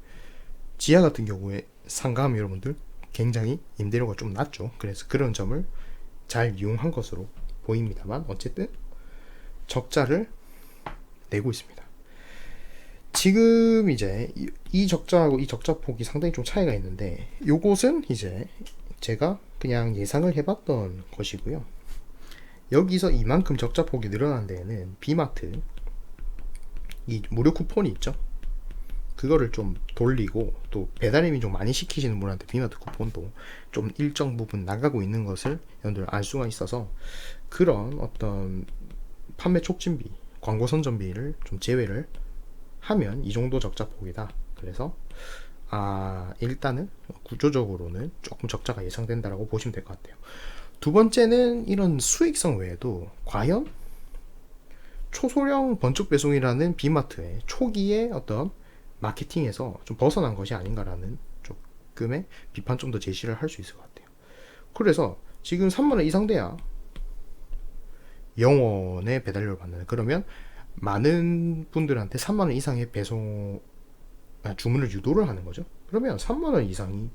지하 같은 경우에 상가하면 여러분들 굉장히 임대료가 좀 낮죠. 그래서 그런 점을 잘 이용한 것으로 보입니다만 어쨌든 적자를 내고 있습니다. 지금 이제 이 적자하고 이 적자 폭이 상당히 좀 차이가 있는데, 요것은 이제 제가 그냥 예상을 해봤던 것이고요. 여기서 이만큼 적자 폭이 늘어난 데에는 비마트 이 무료 쿠폰이 있죠. 그거를 좀 돌리고, 또 배달의 민족 많이 시키시는 분한테 비마트 쿠폰도 좀 일정 부분 나가고 있는 것을 여러분들 알 수가 있어서 그런 어떤 판매 촉진비, 광고 선전비를 좀 제외를 하면 이 정도 적자 폭이다. 그래서 일단은 구조적으로는 조금 적자가 예상된다라고 보시면 될 것 같아요. 두 번째는 이런 수익성 외에도 과연 초소형 번쩍 배송이라는 비마트의 초기의 어떤 마케팅에서 좀 벗어난 것이 아닌가라는 조금의 비판점도 제시를 할 수 있을 것 같아요. 그래서 지금 3만원 이상 돼야 0원의 배달료를 받는, 그러면 많은 분들한테 3만원 이상의 주문을 유도를 하는 거죠. 그러면 3만원 이상이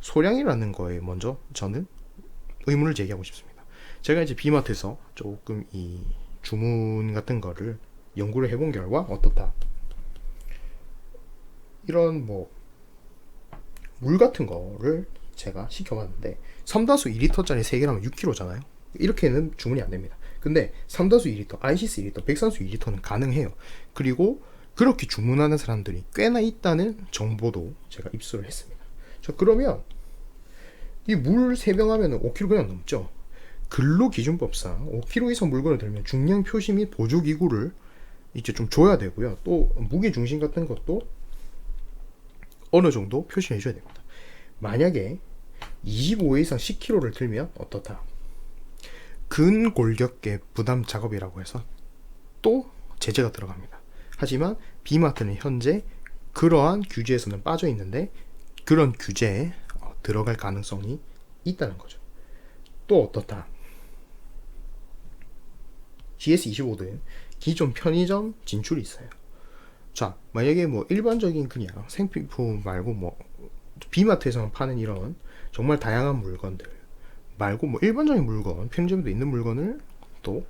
소량이라는 거에 먼저 저는 의문을 제기하고 싶습니다. 제가 이제 비마트에서 조금 이 주문 같은 거를 연구를 해본 결과 어떻다. 이런 물 같은 거를 제가 시켜봤는데 3다수 2리터짜리 3개라면 6kg잖아요. 이렇게는 주문이 안 됩니다. 근데 3다수 2리터, 아이시스 2리터, 백산수 2리터는 가능해요. 그리고 그렇게 주문하는 사람들이 꽤나 있다는 정보도 제가 입수를 했습니다. 자, 그러면 이 물 3병 하면 5kg 그냥 넘죠. 근로기준법상 5kg 이상 물건을 들면 중량 표시 및 보조기구를 이제 좀 줘야 되고요. 또 무게 중심 같은 것도 어느 정도 표시를 해줘야 됩니다. 만약에 25회 이상 10kg를 들면 어떻다? 근골격계 부담 작업이라고 해서 또 제재가 들어갑니다. 하지만 비마트는 현재 그러한 규제에서는 빠져 있는데 그런 규제에 들어갈 가능성이 있다는 거죠. 또 어떻다? GS25등 기존 편의점 진출이 있어요. 자, 만약에 일반적인 그냥 생필품 말고 비마트에서만 파는 이런 정말 다양한 물건들 말고 일반적인 물건, 편의점도 있는 물건을 또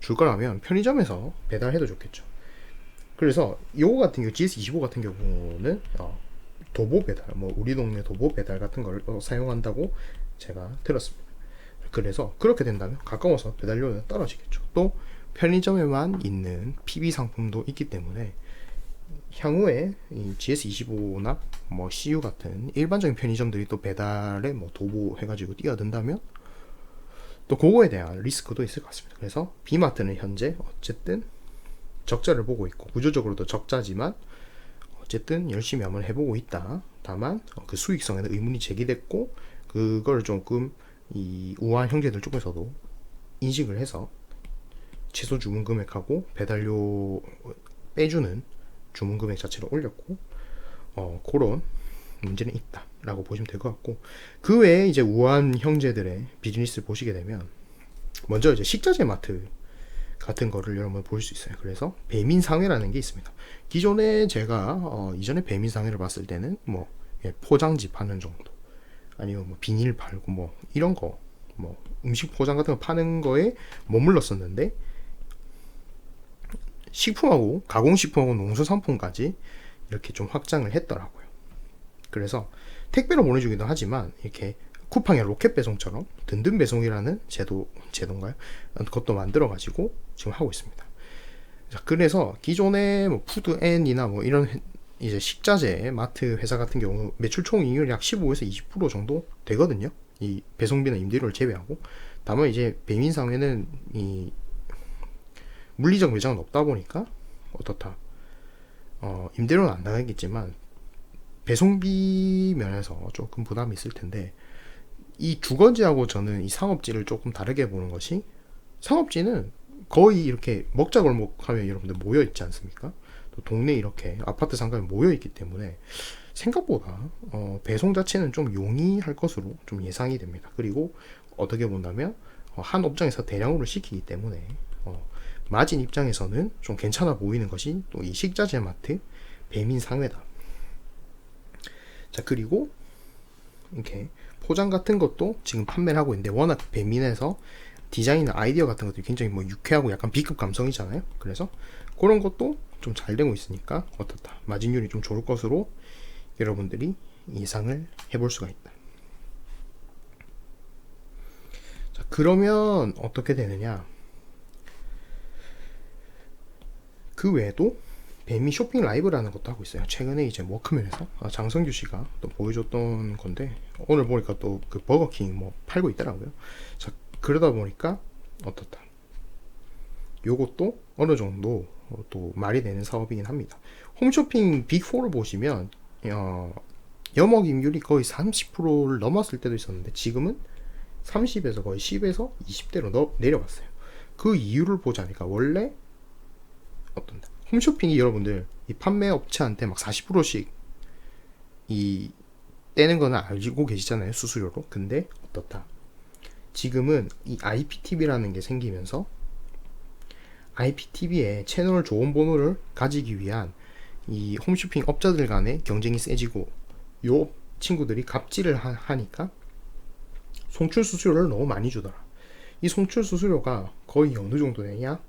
줄 거라면 편의점에서 배달해도 좋겠죠. 그래서 요거 같은 경우 GS25 같은 경우는 도보 배달, 우리 동네 도보 배달 같은 걸 사용한다고 제가 들었습니다. 그래서 그렇게 된다면 가까워서 배달료는 떨어지겠죠. 또 편의점에만 있는 PB 상품도 있기 때문에 향후에 이 GS25나 CU 같은 일반적인 편의점들이 또 배달에 도보 해가지고 뛰어든다면 또 그거에 대한 리스크도 있을 것 같습니다. 그래서 비마트는 현재 어쨌든 적자를 보고 있고 구조적으로도 적자지만 어쨌든 열심히 한번 해보고 있다. 다만 그 수익성에는 의문이 제기됐고 그걸 조금 이 우아한 형제들 쪽에서도 인식을 해서 최소 주문 금액하고 배달료 빼주는 주문 금액 자체를 올렸고 그런 문제는 있다라고 보시면 될 것 같고, 그 외에 이제 우한 형제들의 비즈니스를 보시게 되면 먼저 이제 식자재 마트 같은 거를 여러분 볼 수 있어요. 그래서 배민상회라는 게 있습니다. 기존에 제가 이전에 배민상회를 봤을 때는 포장지 파는 정도, 아니면 비닐 팔고 이런 거 음식 포장 같은 거 파는 거에 머물렀었는데 식품하고 가공식품하고 농수산품까지 이렇게 좀 확장을 했더라고요. 그래서 택배로 보내주기도 하지만 이렇게 쿠팡의 로켓 배송처럼 든든 배송이라는 제도인가요? 그것도 만들어 가지고 지금 하고 있습니다. 자, 그래서 기존의 푸드앤이나 이런 이제 식자재 마트 회사 같은 경우 매출 총 이익률 약 15에서 20% 정도 되거든요. 이 배송비나 임대료를 제외하고. 다만 이제 배민상회는 이 물리적 매장은 없다 보니까 어떻다? 임대료는 안 나가겠지만 배송비 면에서 조금 부담이 있을 텐데, 이 주거지하고 저는 이 상업지를 조금 다르게 보는 것이, 상업지는 거의 이렇게 먹자골목 하면 여러분들 모여 있지 않습니까? 또 동네 이렇게 아파트 상가에 모여 있기 때문에 생각보다 배송 자체는 좀 용이할 것으로 좀 예상이 됩니다. 그리고 어떻게 본다면 한 업장에서 대량으로 시키기 때문에 마진 입장에서는 좀 괜찮아 보이는 것이 또 이 식자재 마트 배민상회다. 자, 그리고 이렇게 포장 같은 것도 지금 판매를 하고 있는데, 워낙 배민에서 디자인 아이디어 같은 것들이 굉장히 유쾌하고 약간 B급 감성이잖아요. 그래서 그런 것도 좀 잘 되고 있으니까 어떻다, 마진율이 좀 좋을 것으로 여러분들이 예상을 해볼 수가 있다. 자, 그러면 어떻게 되느냐, 그 외에도 배미 쇼핑 라이브라는 것도 하고 있어요. 최근에 이제 워크맨에서 장성규 씨가 또 보여줬던 건데, 오늘 보니까 또 그 버거킹 팔고 있더라고요. 자, 그러다 보니까 어떻다, 요것도 어느 정도 또 말이 되는 사업이긴 합니다. 홈쇼핑 빅4를 보시면 염어임률이 거의 30%를 넘었을 때도 있었는데 지금은 30에서 거의 10에서 20대로 내려갔어요. 그 이유를 보자니까 원래 어떤 홈쇼핑이 여러분들 이 판매 업체한테 막 40%씩 이 떼는 거는 알고 계시잖아요, 수수료로. 근데 어떻다? 지금은 이 IPTV라는 게 생기면서 IPTV에 채널 좋은 번호를 가지기 위한 이 홈쇼핑 업자들 간의 경쟁이 세지고 요 친구들이 갑질을 하니까 송출 수수료를 너무 많이 주더라. 이 송출 수수료가 거의 어느 정도 되냐?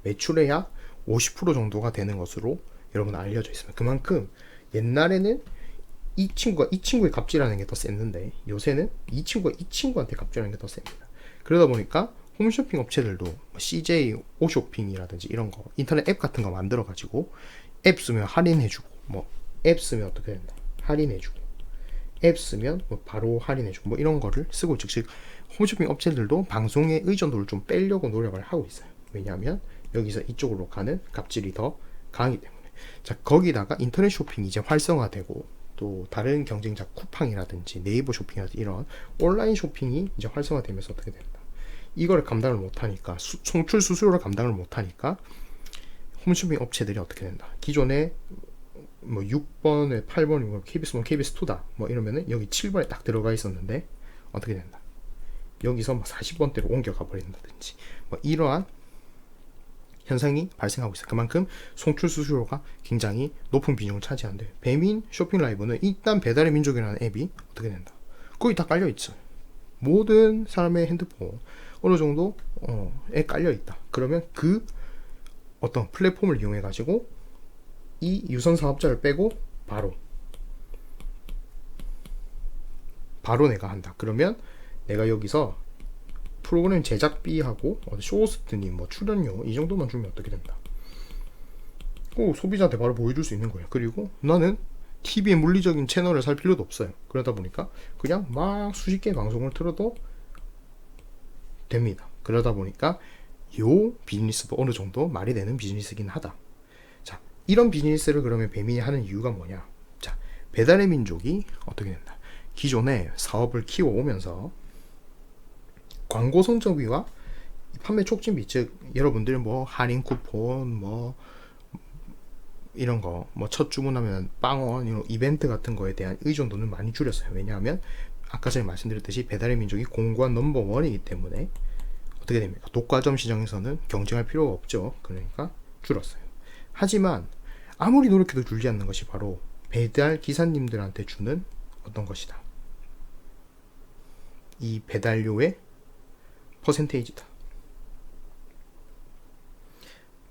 매출의 약 50% 정도가 되는 것으로 여러분 알려져 있습니다. 그만큼 옛날에는 이 친구가 이 친구의 갑질하는 게 더 셌는데 요새는 이 친구가 이 친구한테 갑질하는 게 더 셉니다. 그러다 보니까 홈쇼핑 업체들도 CJ 오쇼핑이라든지 이런 거 인터넷 앱 같은 거 만들어 가지고 앱 쓰면 할인해주고 뭐 앱 쓰면 어떻게 된다 할인해주고 앱 쓰면 뭐 바로 할인해주고 뭐 이런 거를 쓰고 있죠. 즉 홈쇼핑 업체들도 방송의 의존도를 좀 빼려고 노력을 하고 있어요. 왜냐하면 여기서 이쪽으로 가는 갑질이 더 강하기 때문에. 자, 거기다가 인터넷 쇼핑이 이제 활성화되고 또 다른 경쟁자 쿠팡이라든지 네이버 쇼핑이라든지 이런 온라인 쇼핑이 이제 활성화되면서 어떻게 된다. 이거를 감당을 못하니까 송출 수수료를 감당을 못하니까 홈쇼핑 업체들이 어떻게 된다. 기존에 뭐 6번에 8번이 뭐 KBS1, KBS2다 뭐 이러면은 여기 7번에 딱 들어가 있었는데 어떻게 된다. 여기서 뭐 40번대로 옮겨가 버린다든지 뭐 이러한 현상이 발생하고 있어요. 그만큼 송출 수수료가 굉장히 높은 비중을 차지한대요. 배민 쇼핑 라이브는 일단 배달의 민족이라는 앱이 어떻게 된다. 거기 다 깔려 있죠. 모든 사람의 핸드폰 어느 정도에 깔려 있다. 그러면 그 어떤 플랫폼을 이용해 가지고 이 유선 사업자를 빼고 바로 내가 한다. 그러면 내가 여기서 프로그램 제작비하고 쇼호스트님 뭐 출연료 이 정도만 주면 어떻게 된다. 소비자한테 바로 보여줄 수 있는 거예요. 그리고 나는 TV의 물리적인 채널을 살 필요도 없어요. 그러다 보니까 그냥 막 수십 개의 방송을 틀어도 됩니다. 그러다 보니까 요 비즈니스도 어느 정도 말이 되는 비즈니스긴 하다. 자, 이런 비즈니스를 그러면 배민이 하는 이유가 뭐냐? 자, 배달의 민족이 어떻게 된다. 기존에 사업을 키워오면서 광고 성적비와 판매 촉진비, 즉 여러분들 뭐 할인 쿠폰 뭐 이런 거 뭐 첫 주문하면 빵원 이런 이벤트 같은 거에 대한 의존도는 많이 줄였어요. 왜냐하면 아까 전에 말씀드렸듯이 배달의 민족이 공고한 넘버원이기 때문에 어떻게 됩니까? 독과점 시장에서는 경쟁할 필요가 없죠. 그러니까 줄었어요. 하지만 아무리 노력해도 줄지 않는 것이 바로 배달 기사님들한테 주는 어떤 것이다. 이 배달료의 퍼센테이지다.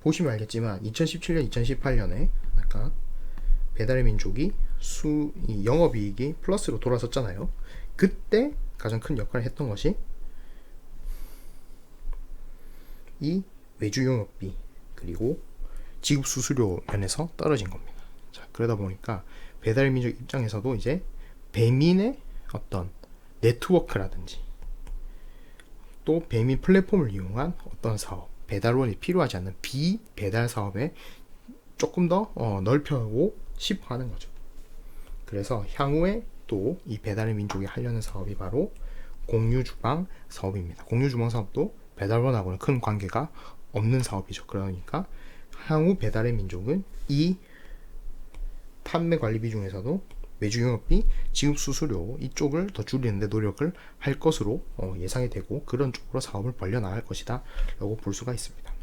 보시면 알겠지만 2017년, 2018년에 아까 배달의 민족이 이 영업이익이 플러스로 돌아섰잖아요. 그때 가장 큰 역할을 했던 것이 이 외주 영업비 그리고 지급 수수료 면에서 떨어진 겁니다. 자, 그러다 보니까 배달의 민족 입장에서도 이제 배민의 어떤 네트워크라든지 또 배민 플랫폼을 이용한 어떤 사업, 배달원이 필요하지 않는 비배달 사업에 조금 더 넓혀고 싶어 하는 거죠. 그래서 향후에 또 이 배달의 민족이 하려는 사업이 바로 공유주방 사업입니다. 공유주방 사업도 배달원하고는 큰 관계가 없는 사업이죠. 그러니까 향후 배달의 민족은 이 판매 관리비 중에서도 매주 영업비, 지급 수수료 이쪽을 더 줄이는데 노력을 할 것으로 예상이 되고 그런 쪽으로 사업을 벌려나갈 것이다 라고 볼 수가 있습니다.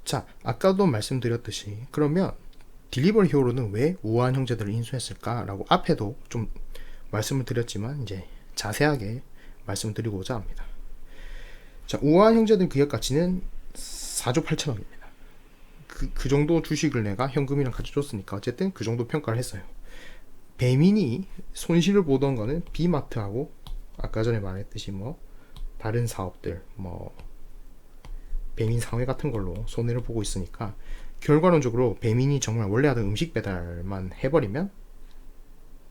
자, 아까도 말씀드렸듯이 그러면 딜리버리 히어로는 왜 우아한 형제들을 인수했을까 라고 앞에도 좀 말씀을 드렸지만 이제 자세하게 말씀드리고자 합니다. 자, 우아한 형제들 기업 가치는 4조 8천억입니다. 그 정도 주식을 내가 현금이랑 같이 줬으니까 어쨌든 그 정도 평가를 했어요. 배민이 손실을 보던 거는 비마트하고 아까 전에 말했듯이 뭐 다른 사업들 뭐 배민 상회 같은 걸로 손해를 보고 있으니까 결과론적으로 배민이 정말 원래 하던 음식 배달만 해버리면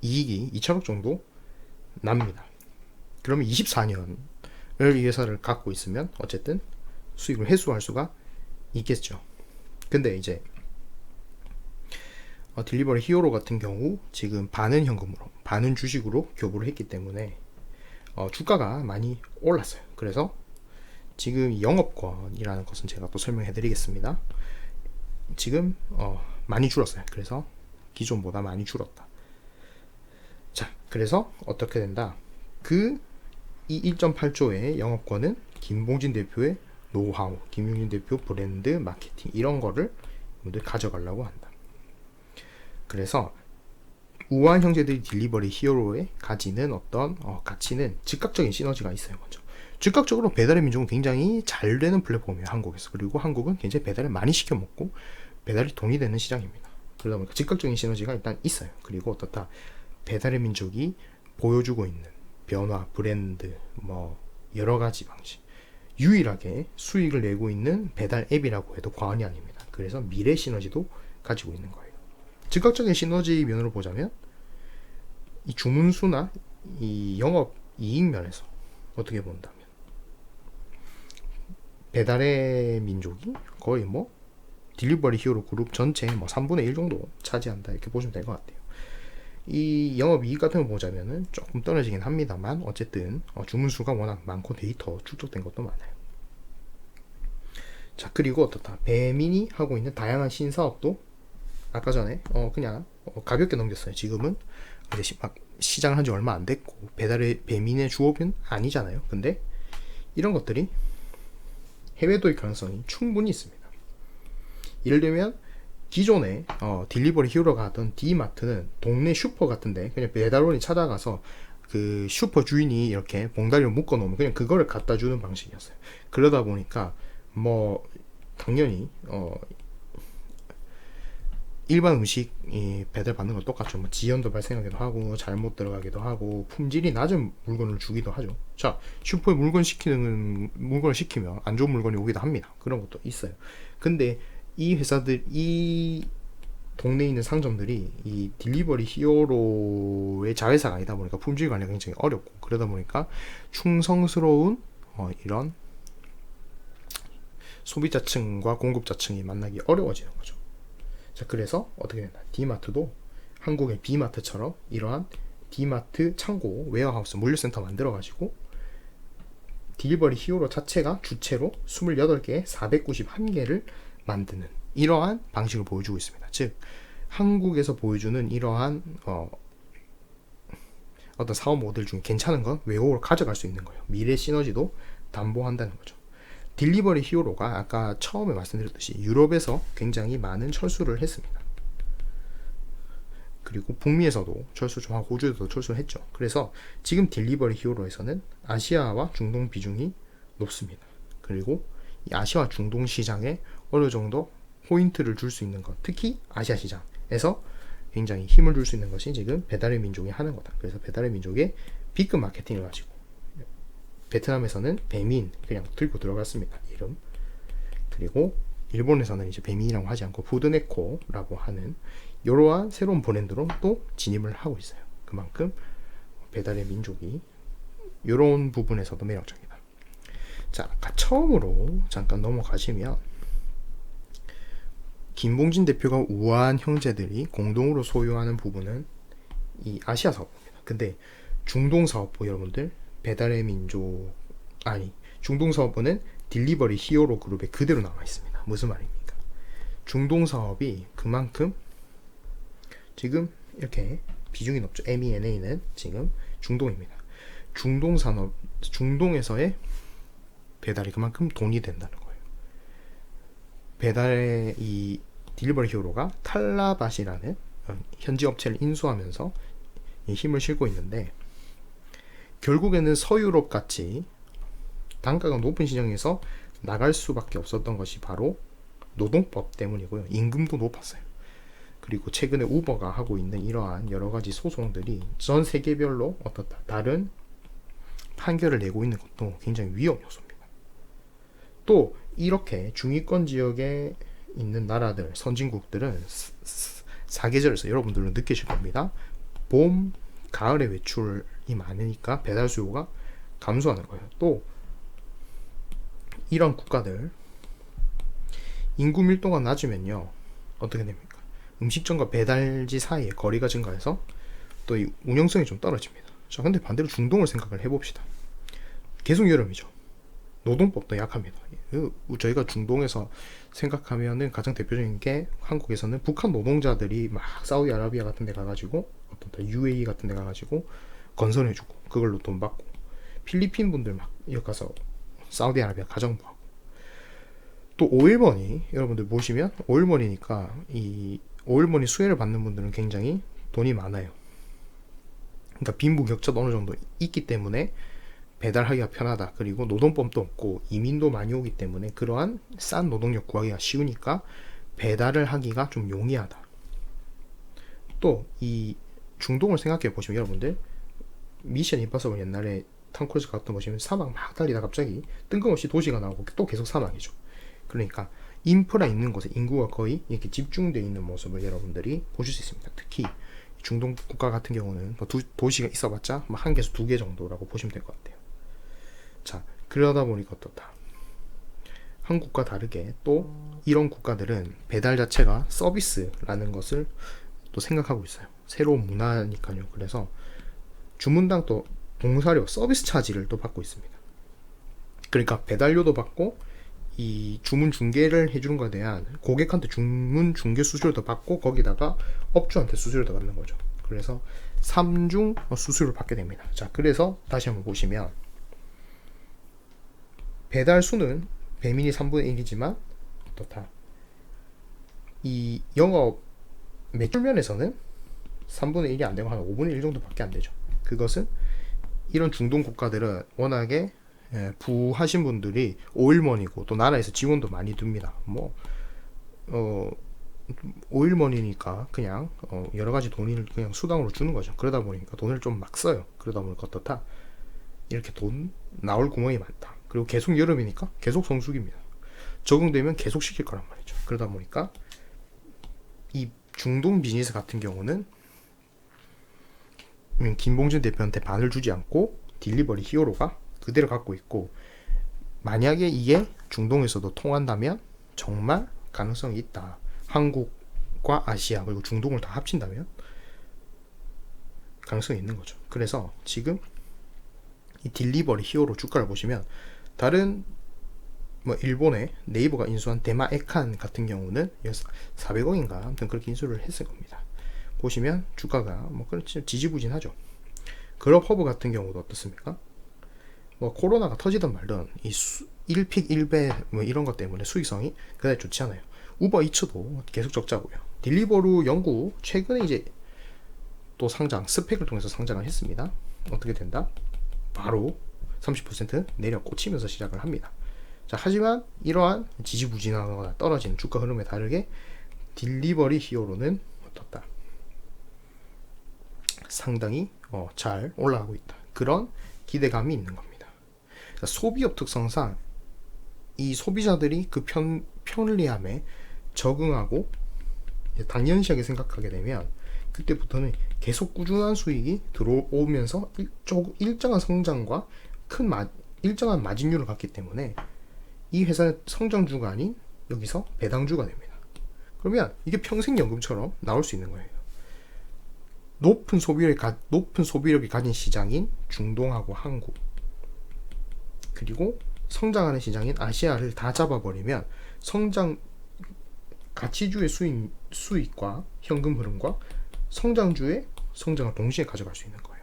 이익이 2천억 정도 납니다. 그러면 24년을 이 회사를 갖고 있으면 어쨌든 수익을 회수할 수가 있겠죠. 근데 이제 딜리버리 히어로 같은 경우 지금 반은 현금으로 반은 주식으로 교부를 했기 때문에 주가가 많이 올랐어요. 그래서 지금 영업권이라는 것은 제가 또 설명해 드리겠습니다. 지금 많이 줄었어요. 그래서 기존보다 많이 줄었다. 자, 그래서 어떻게 된다? 이 1.8조의 영업권은 김봉진 대표의 노하우, 김용진 대표 브랜드 마케팅 이런 거를 여러분들 가져가려고 한다. 그래서 우한 형제들이 딜리버리 히어로에 가지는 어떤 가치는 즉각적인 시너지가 있어요. 먼저 즉각적으로 배달의 민족은 굉장히 잘 되는 플랫폼이에요. 한국에서. 그리고 한국은 굉장히 배달을 많이 시켜 먹고 배달이 돈이 되는 시장입니다. 그러다 보니까 즉각적인 시너지가 일단 있어요. 그리고 어떻다 배달의 민족이 보여주고 있는 변화, 브랜드, 뭐 여러 가지 방식 유일하게 수익을 내고 있는 배달 앱이라고 해도 과언이 아닙니다. 그래서 미래 시너지도 가지고 있는 거예요. 즉각적인 시너지 면으로 보자면 이 주문수나 이 영업 이익 면에서 어떻게 본다면 배달의 민족이 거의 뭐 딜리버리 히어로 그룹 전체 뭐 3분의 1 정도 차지한다 이렇게 보시면 될 것 같아요. 이 영업 이익 같은 거 보자면은 조금 떨어지긴 합니다만 어쨌든 주문수가 워낙 많고 데이터 축적된 것도 많아요. 자, 그리고 어떻다 배민이 하고 있는 다양한 신사업도 아까 전에 그냥 가볍게 넘겼어요. 지금은 이제 시장을 한 지 얼마 안 됐고 배달의 배민의 주업은 아니잖아요. 근데 이런 것들이 해외 도입 가능성이 충분히 있습니다. 예를 들면 기존에 딜리버리 히어로가 하던 D마트는 동네 슈퍼 같은데 그냥 배달원이 찾아가서 그 슈퍼 주인이 이렇게 봉다리로 묶어 놓으면 그냥 그거를 갖다 주는 방식이었어요. 그러다 보니까 뭐 당연히 일반 음식이 배달받는 건 똑같죠. 뭐 지연도 발생하기도 하고 잘못 들어가기도 하고 품질이 낮은 물건을 주기도 하죠. 자, 슈퍼에 물건을 시키면 안 좋은 물건이 오기도 합니다. 그런 것도 있어요. 근데 이 회사들, 이 동네에 있는 상점들이 이 딜리버리 히어로의 자회사가 아니다 보니까 품질 관리가 굉장히 어렵고 그러다 보니까 충성스러운 이런 소비자층과 공급자층이 만나기 어려워지는 거죠. 자, 그래서 어떻게 된다? D마트도 한국의 B마트처럼 이러한 D마트 창고, 웨어하우스, 물류센터 만들어가지고 딜리버리 히어로 자체가 주체로 28개에 491개를 만드는 이러한 방식을 보여주고 있습니다. 즉 한국에서 보여주는 이러한 어떤 사업 모델 중에 괜찮은 건 외국으로 가져갈 수 있는 거예요. 미래 시너지도 담보한다는 거죠. 딜리버리 히어로가 아까 처음에 말씀드렸듯이 유럽에서 굉장히 많은 철수를 했습니다. 그리고 북미에서도 철수 좀 하고 호주에서도 철수를 했죠. 그래서 지금 딜리버리 히어로에서는 아시아와 중동 비중이 높습니다. 그리고 이 아시아와 중동 시장에 어느 정도 포인트를 줄 수 있는 것, 특히 아시아 시장에서 굉장히 힘을 줄 수 있는 것이 지금 배달의 민족이 하는 거다. 그래서 배달의 민족의 B급 마케팅을 가지고 베트남에서는 배민 그냥 들고 들어갔습니다. 이름. 그리고 일본에서는 이제 배민이라고 하지 않고 푸드네코라고 하는 이러한 새로운 브랜드로 또 진입을 하고 있어요. 그만큼 배달의 민족이 이런 부분에서도 매력적이다. 자, 아까 처음으로 잠깐 넘어가시면 김봉진 대표가 우한 형제들이 공동으로 소유하는 부분은 이 아시아 사업부입니다. 근데 중동 사업부 여러분들 배달의 민족 중동 사업부는 딜리버리 히어로 그룹에 그대로 남아 있습니다. 무슨 말입니까? 중동 사업이 그만큼 지금 이렇게 비중이 높죠. MENA는 지금 중동입니다. 중동 산업, 중동에서의 배달이 그만큼 돈이 된다는 거예요. 배달의 이 딜리버리 히어로가 탈라밭이라는 현지 업체를 인수하면서 힘을 실고 있는데 결국에는 서유럽 같이 단가가 높은 시장에서 나갈 수밖에 없었던 것이 바로 노동법 때문이고요. 임금도 높았어요. 그리고 최근에 우버가 하고 있는 이러한 여러 가지 소송들이 전 세계별로 어떻다 다른 판결을 내고 있는 것도 굉장히 위험 요소입니다. 또 이렇게 중위권 지역에 있는 나라들, 선진국들은 사계절에서 여러분들은 느끼실 겁니다. 봄, 가을에 외출이 많으니까 배달 수요가 감소하는 거예요. 또 이런 국가들 인구 밀도가 낮으면요 어떻게 됩니까? 음식점과 배달지 사이에 거리가 증가해서 또 이 운영성이 좀 떨어집니다. 자, 근데 반대로 중동을 생각을 해봅시다. 계속 여름이죠. 노동법도 약합니다. 저희가 중동에서 생각하면은 가장 대표적인 게 한국에서는 북한 노동자들이 막 사우디아라비아 같은 데 가가지고 어떤 UAE 같은 데 가가지고 건설해주고 그걸로 돈 받고 필리핀 분들 막 여기 가서 사우디아라비아 가정부하고 또 오일머니 여러분들 보시면 오일머니니까 이 오일머니 수혜를 받는 분들은 굉장히 돈이 많아요. 그러니까 빈부격차도 어느 정도 있기 때문에 배달하기가 편하다. 그리고 노동법도 없고 이민도 많이 오기 때문에 그러한 싼 노동력 구하기가 쉬우니까 배달을 하기가 좀 용이하다. 또 이 중동을 생각해 보시면 여러분들 미션 임파서블 옛날에 탐 크루즈 갔던 거 보시면 사막 막 달리다 갑자기 뜬금없이 도시가 나오고 또 계속 사막이죠. 그러니까 인프라 있는 곳에 인구가 거의 이렇게 집중되어 있는 모습을 여러분들이 보실 수 있습니다. 특히 중동 국가 같은 경우는 도시가 있어봤자 한 개에서 두 개 정도라고 보시면 될 것 같아요. 자, 그러다 보니까 어떻다. 한국과 다르게 또 이런 국가들은 배달 자체가 서비스라는 것을 또 생각하고 있어요. 새로운 문화니까요. 그래서 주문당 또 봉사료 서비스 차지를 또 받고 있습니다. 그러니까 배달료도 받고 이 주문 중개를 해주는 것에 대한 고객한테 주문 중개 수수료도 받고 거기다가 업주한테 수수료도 받는 거죠. 그래서 3중 수수료를 받게 됩니다. 자, 그래서 다시 한번 보시면 배달 수는 배민이 3분의 1이지만 어떻다. 이 영업 매출 면에서는 3분의 1이 안 되고 한 5분의 1 정도밖에 안 되죠. 그것은 이런 중동 국가들은 워낙에 부하신 분들이 오일머니고 또 나라에서 지원도 많이 듭니다. 오일머니니까 그냥 여러 가지 돈을 그냥 수당으로 주는 거죠. 그러다 보니까 돈을 좀 막 써요. 그러다 보니까 어떻다. 이렇게 돈 나올 구멍이 많다. 그리고 계속 여름이니까 계속 성수기입니다. 적응되면 계속 시킬 거란 말이죠. 그러다 보니까 이 중동 비즈니스 같은 경우는 김봉준 대표한테 반을 주지 않고 딜리버리 히어로가 그대로 갖고 있고, 만약에 이게 중동에서도 통한다면 정말 가능성이 있다. 한국과 아시아 그리고 중동을 다 합친다면 가능성이 있는 거죠. 그래서 지금 이 딜리버리 히어로 주가를 보시면 다른 일본의 네이버가 인수한 대마 에칸 같은 경우는 400억인가 아무튼 그렇게 인수를 했을 겁니다. 보시면 주가가 그렇지 지지부진하죠. 그룹허브 같은 경우도 어떻습니까? 코로나가 터지든 말든 이 1픽 1배 이런 것 때문에 수익성이 그다지 좋지 않아요. 우버이츠도 계속 적자고요. 딜리버루 영구 최근에 이제 또 상장 스펙을 통해서 상장을 했습니다. 어떻게 된다? 바로 30% 내려 꽂히면서 시작을 합니다. 자, 하지만 이러한 지지부진하거나 떨어지는 주가 흐름에 다르게 딜리버리 히어로는 어떻다? 상당히 잘 올라가고 있다. 그런 기대감이 있는 겁니다. 그러니까 소비업 특성상 이 소비자들이 그 편리함에 적응하고 당연시하게 생각하게 되면 그때부터는 계속 꾸준한 수익이 들어오면서 일정한 성장과 일정한 마진율을 갖기 때문에 이 회사는 성장주가 아닌 여기서 배당주가 됩니다. 그러면 이게 평생연금처럼 나올 수 있는 거예요. 높은 소비력이 가진 시장인 중동하고 한국, 그리고 성장하는 시장인 아시아를 다 잡아버리면 가치주의 수익과 현금 흐름과 성장주의 성장을 동시에 가져갈 수 있는 거예요.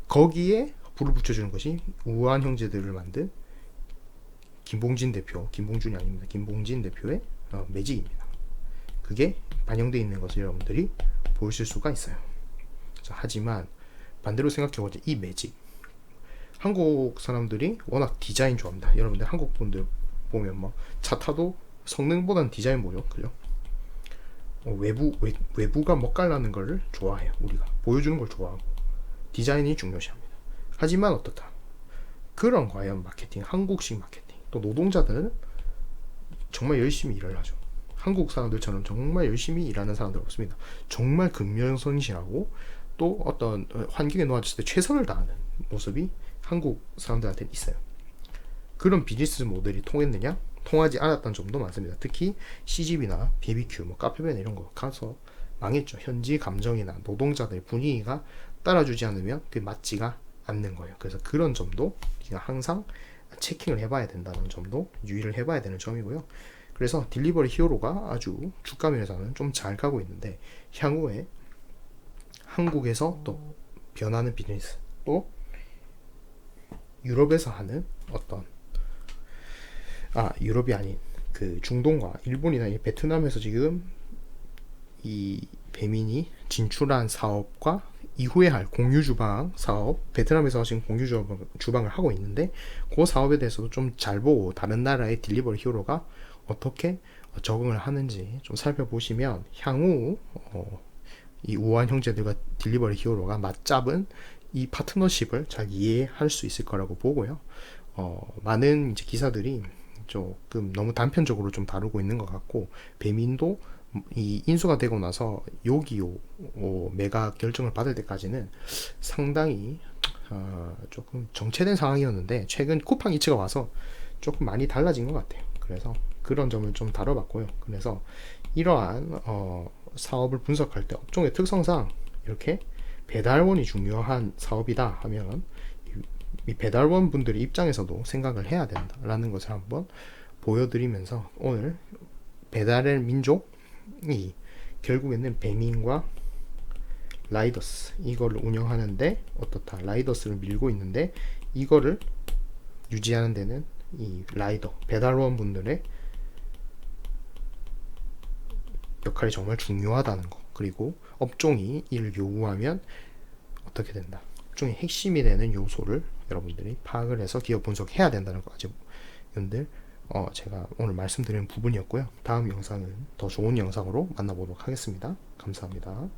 거기에 불을 붙여주는 것이 우아한 형제들을 만든 김봉준이 아닙니다. 김봉진 대표의 매직입니다. 그게 반영되어 있는 것을 여러분들이 보실 수가 있어요. 자, 하지만 반대로 생각해보자. 이 매직, 한국 사람들이 워낙 디자인 좋아합니다. 여러분들 한국 분들 보면 차 타도 성능보다는 디자인 보죠, 그죠? 외부가 멋깔나는 걸 좋아해요. 우리가 보여주는 걸 좋아하고 디자인이 중요시합니다. 하지만 어떻다? 그런 과연 마케팅, 한국식 마케팅, 또 노동자들은 정말 열심히 일을 하죠. 한국 사람들처럼 정말 열심히 일하는 사람들 없습니다. 정말 근면성실하고 또 어떤 환경에 놓아졌을 때 최선을 다하는 모습이 한국 사람들한테 있어요. 그런 비즈니스 모델이 통했느냐? 통하지 않았던 점도 많습니다. 특히 CGV나 BBQ, 뭐 카페베네 이런 거 가서 망했죠. 현지 감정이나 노동자들의 분위기가 따라주지 않으면 그게 맞지가 않는 거예요. 그래서 그런 점도 항상 체킹을 해봐야 된다는 점도 유의를 해봐야 되는 점이고요. 그래서 딜리버리 히어로가 아주 주가 면에서는 좀 잘 가고 있는데, 향후에 한국에서 또 변하는 비즈니스, 또 유럽에서 하는 어떤, 유럽이 아닌 그 중동과 일본이나 베트남에서 지금 이 배민이 진출한 사업과 이후에 할 공유 주방 사업, 베트남에서 지금 공유 주방을 하고 있는데, 그 사업에 대해서도 좀 잘 보고 다른 나라의 딜리버리 히어로가 어떻게 적응을 하는지 좀 살펴보시면 향후 이 우한 형제들과 딜리버리 히어로가 맞잡은 이 파트너십을 잘 이해할 수 있을 거라고 보고요. 많은 이제 기사들이 조금 너무 단편적으로 좀 다루고 있는 것 같고, 배민도 이 인수가 되고 나서 요기요 매각 결정을 받을 때까지는 상당히 조금 정체된 상황이었는데, 최근 쿠팡 이츠가 와서 조금 많이 달라진 것 같아요. 그래서 그런 점을 좀 다뤄봤고요. 그래서 이러한 사업을 분석할 때 업종의 특성상 이렇게 배달원이 중요한 사업이다 하면 이 배달원 분들의 입장에서도 생각을 해야 된다라는 것을 한번 보여드리면서, 오늘 배달의 민족이 결국에는 배민과 라이더스 이거를 운영하는데 어떻다, 라이더스를 밀고 있는데 이거를 유지하는 데는 이 라이더 배달원 분들의 역할이 정말 중요하다는 거, 그리고 업종이 이를 요구하면 어떻게 된다, 업종의 핵심이 되는 요소를 여러분들이 파악을 해서 기업 분석해야 된다는 거까지 여러분들 제가 오늘 말씀드린 부분이었고요. 다음 영상은 더 좋은 영상으로 만나보도록 하겠습니다. 감사합니다.